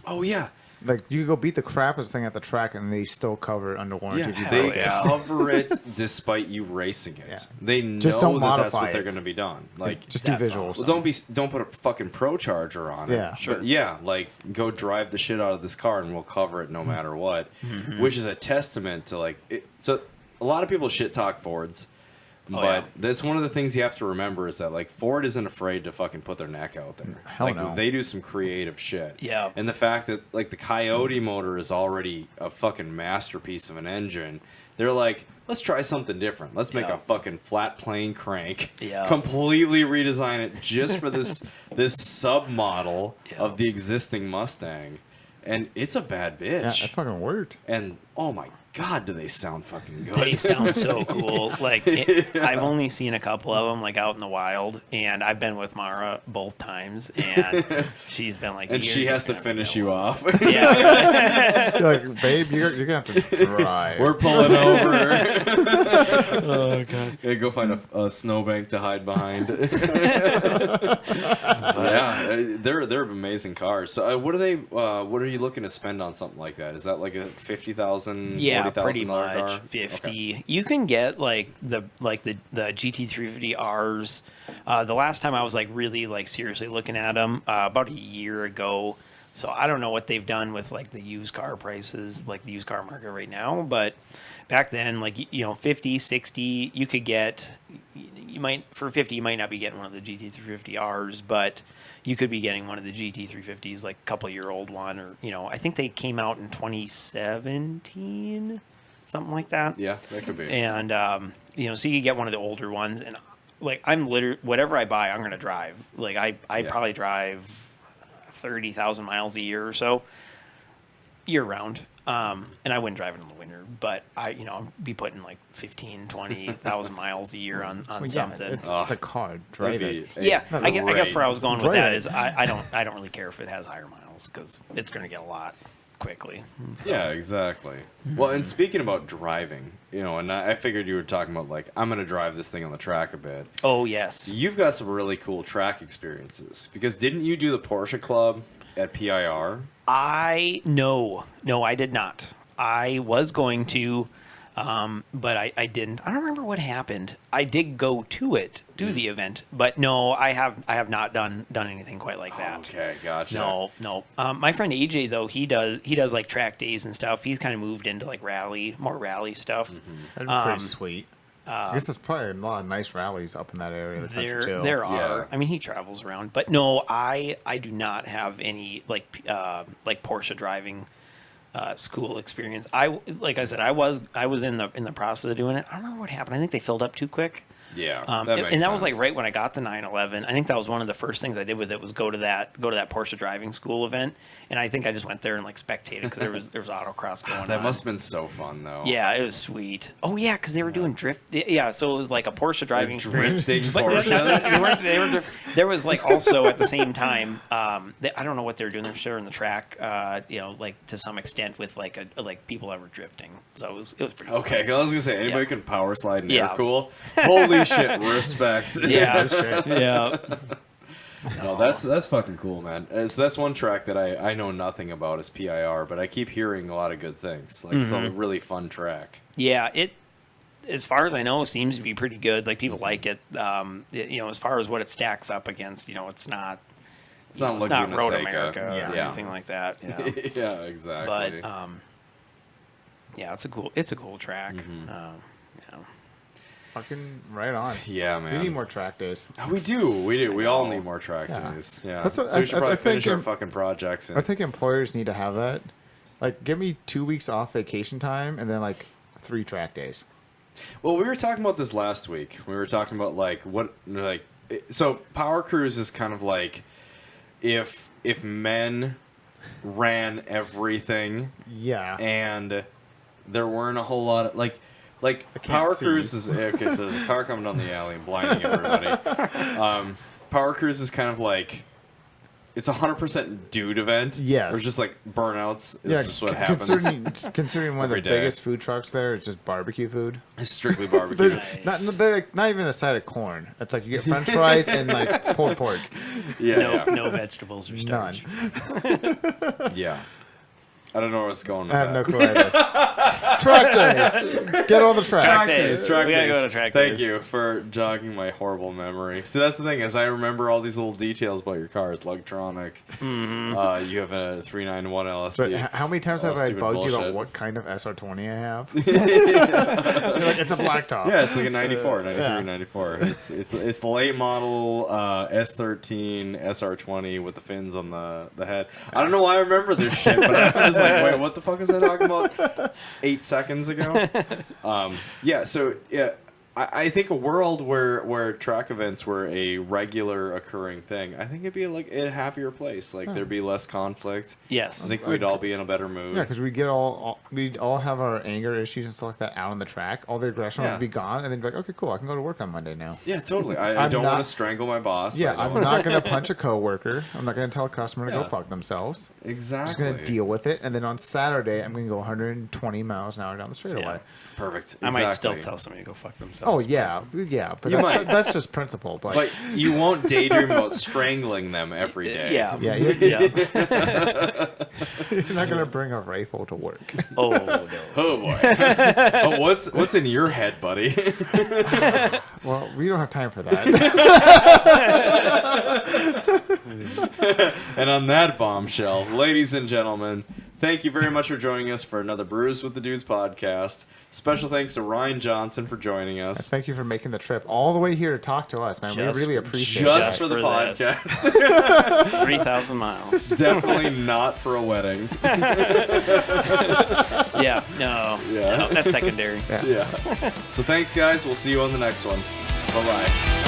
Oh yeah. Like you go beat the crap out of this thing at the track and they still cover it under warranty. Yeah, they cover it despite you racing it. Yeah. They know that's what they're going to be done. Like just do visuals. Awesome. Well, don't put a fucking Pro Charger on it. Yeah, sure. But yeah, like go drive the shit out of this car and we'll cover it no matter what. Mm-hmm. Which is a testament to like it. So a lot of people shit talk Fords. But that's one of the things you have to remember is that like Ford isn't afraid to fucking put their neck out there. Hell no. They do some creative shit. Yeah. And the fact that like the Coyote motor is already a fucking masterpiece of an engine, they're like, let's try something different. Let's make a fucking flat plane crank. Yeah. Completely redesign it just for this sub model of the existing Mustang. And it's a bad bitch. Yeah, it fucking worked. And oh my God, do they sound fucking good? They sound so cool. Like I've only seen a couple of them like out in the wild, and I've been with Mara both times, and she's been like, and she has to finish you off. Yeah, you're like, babe, you're gonna have to drive. We're pulling over. Oh god. Yeah, go find a snowbank to hide behind. Yeah, they're amazing cars. So what are they? What are you looking to spend on something like that? Is that like a $50,000? Yeah, pretty much car? 50. Okay. You can get like the GT350Rs. The last time I was like really like seriously looking at them about a year ago. So I don't know what they've done with like the used car prices, like the used car market right now. But back then, like 50, 60, you could get. You might for 50, you might not be getting one of the GT350Rs, but you could be getting one of the GT350s, like a couple-year-old one, or I think they came out in 2017, something like that. Yeah, that could be. And so you could get one of the older ones, and like I'm literally whatever I buy, I'm gonna drive. Like I probably drive 30,000 miles a year or so, year round. And I wouldn't drive it in the winter, but I'd be putting like 15, 20,000 miles a year on something. It's a car. Drive it. Yeah, I guess where I was going with that is I don't really care if it has higher miles because it's going to get a lot quickly. So. Yeah, exactly. Well, and speaking about driving, and I figured you were talking about like I'm going to drive this thing on the track a bit. Oh yes, you've got some really cool track experiences because didn't you do the Porsche Club at PIR? No, I did not. I was going to, but I didn't. I don't remember what happened. I did go to the event, but no, I have not done anything quite like that. Okay, gotcha. No. My friend AJ though, he does like track days and stuff. He's kind of moved into like more rally stuff. Mm-hmm. That'd be pretty sweet. I guess there's probably a lot of nice rallies up in that area of the country too. There are. Yeah. I mean, he travels around, but no, I do not have any like Porsche driving school experience. Like I said, I was in the process of doing it. I don't remember what happened. I think they filled up too quick. Yeah, And that was like right when I got the 911. I think that was one of the first things I did with it was go to that Porsche driving school event, and I think I just went there and like spectated because there was autocross going on. That must have been so fun though. Yeah, it was sweet. Oh yeah, because they were doing drift. Yeah, so it was like a Porsche driving experience. Drifting But Porsches. they were there was like also at the same time. I don't know what they were doing. They were sharing the track. Like to some extent with like people that were drifting. So it was pretty. Okay, fun. 'cause I was gonna say anybody can power slide and Yeah. air cool. Holy shit, respect. Yeah, Shit. yeah. No, that's fucking cool, man. So that's one track that I know nothing about is PIR, but I keep hearing a lot of good things. Like it's a really fun track. Yeah, it, as far as I know, seems to be pretty good. Like people like it. As far as what it stacks up against, it's not. It's not It's not Laguna Road Seca. America or Yeah. anything like that. Yeah, exactly. But yeah, it's a cool track. Fucking right on. Yeah, man. We need more track days. We do. We all need more track Yeah. days. Yeah. That's what- So we should I probably think finish our in- fucking projects. And, I think employers need to have that. Like, give me 2 weeks off vacation time and then like 3 track days. well, we were talking about this last week. We were talking about so Power Cruise is kind of like if men ran everything Yeah. and there weren't a whole lot of like can't Power see. Cruise is okay. So there's a car coming down the alley and blinding everybody. Power Cruise is kind of like it's 100% dude event. Yes. or just like burnouts. Is Yeah, just what happens. considering one of the Every day. biggest food trucks there is just barbecue food. It's strictly barbecue. There's they're like, not even a side of corn. It's like you get French fries and like pulled pork. Yeah, No vegetables or None. starch. yeah. I don't know where it's going with I have that. no clue either. Track days. Get on the track. Track days. Track We gotta days. go to track Thank days. you for jogging my horrible memory. See, that's the thing is I remember all these little details about your car. It's electronic. Mm-hmm. You have a 391 But LSD. how many times have I stupid bugged you bullshit. about what kind of SR20 I have? You're like, it's a blacktop. Yeah, it's like a 94, 93, Yeah. 94. It's the late model S13 SR20 with the fins on the head. I don't know why I remember this shit, but I was like, wait, what the fuck is I talking about 8 seconds ago? I think a world where track events were a regular occurring thing, I think it'd be like a happier place. Like there'd be less conflict. Yes. I think we'd all be in a better mood. Yeah, because we'd all have our anger issues and stuff like that out on the track. All the aggression Yeah. would be gone, and then be like, okay, cool, I can go to work on Monday now. Yeah, totally. I I'm don't not- want to strangle my boss. Yeah, I I'm don't- not gonna punch a coworker. I'm not gonna tell a customer to Yeah. go fuck themselves. I'm Exactly. just gonna deal with it, and then on Saturday, I'm gonna go 120 miles an hour down the straightaway. Yeah. Perfect. I might still Exactly. tell somebody to go fuck Oh themselves. yeah, but You might. that's just principle. But, But you won't daydream about strangling them every day. Yeah. yeah, you're not gonna bring a rifle to work. Oh no. Oh boy. Oh, what's in your head, buddy? Well, we don't have time for that. And on that bombshell, ladies and gentlemen, thank you very much for joining us for another Brews with the Dudes podcast. Special thanks to Ryan Johnsen for joining us. Thank you for making the trip all the way here to talk to us, man. We Just- really appreciate Just it. for the for this. podcast. 3,000 miles. Definitely not for a wedding. Yeah. No. Yeah. No, that's secondary. Yeah. So thanks, guys. We'll see you on the next one. Bye-bye.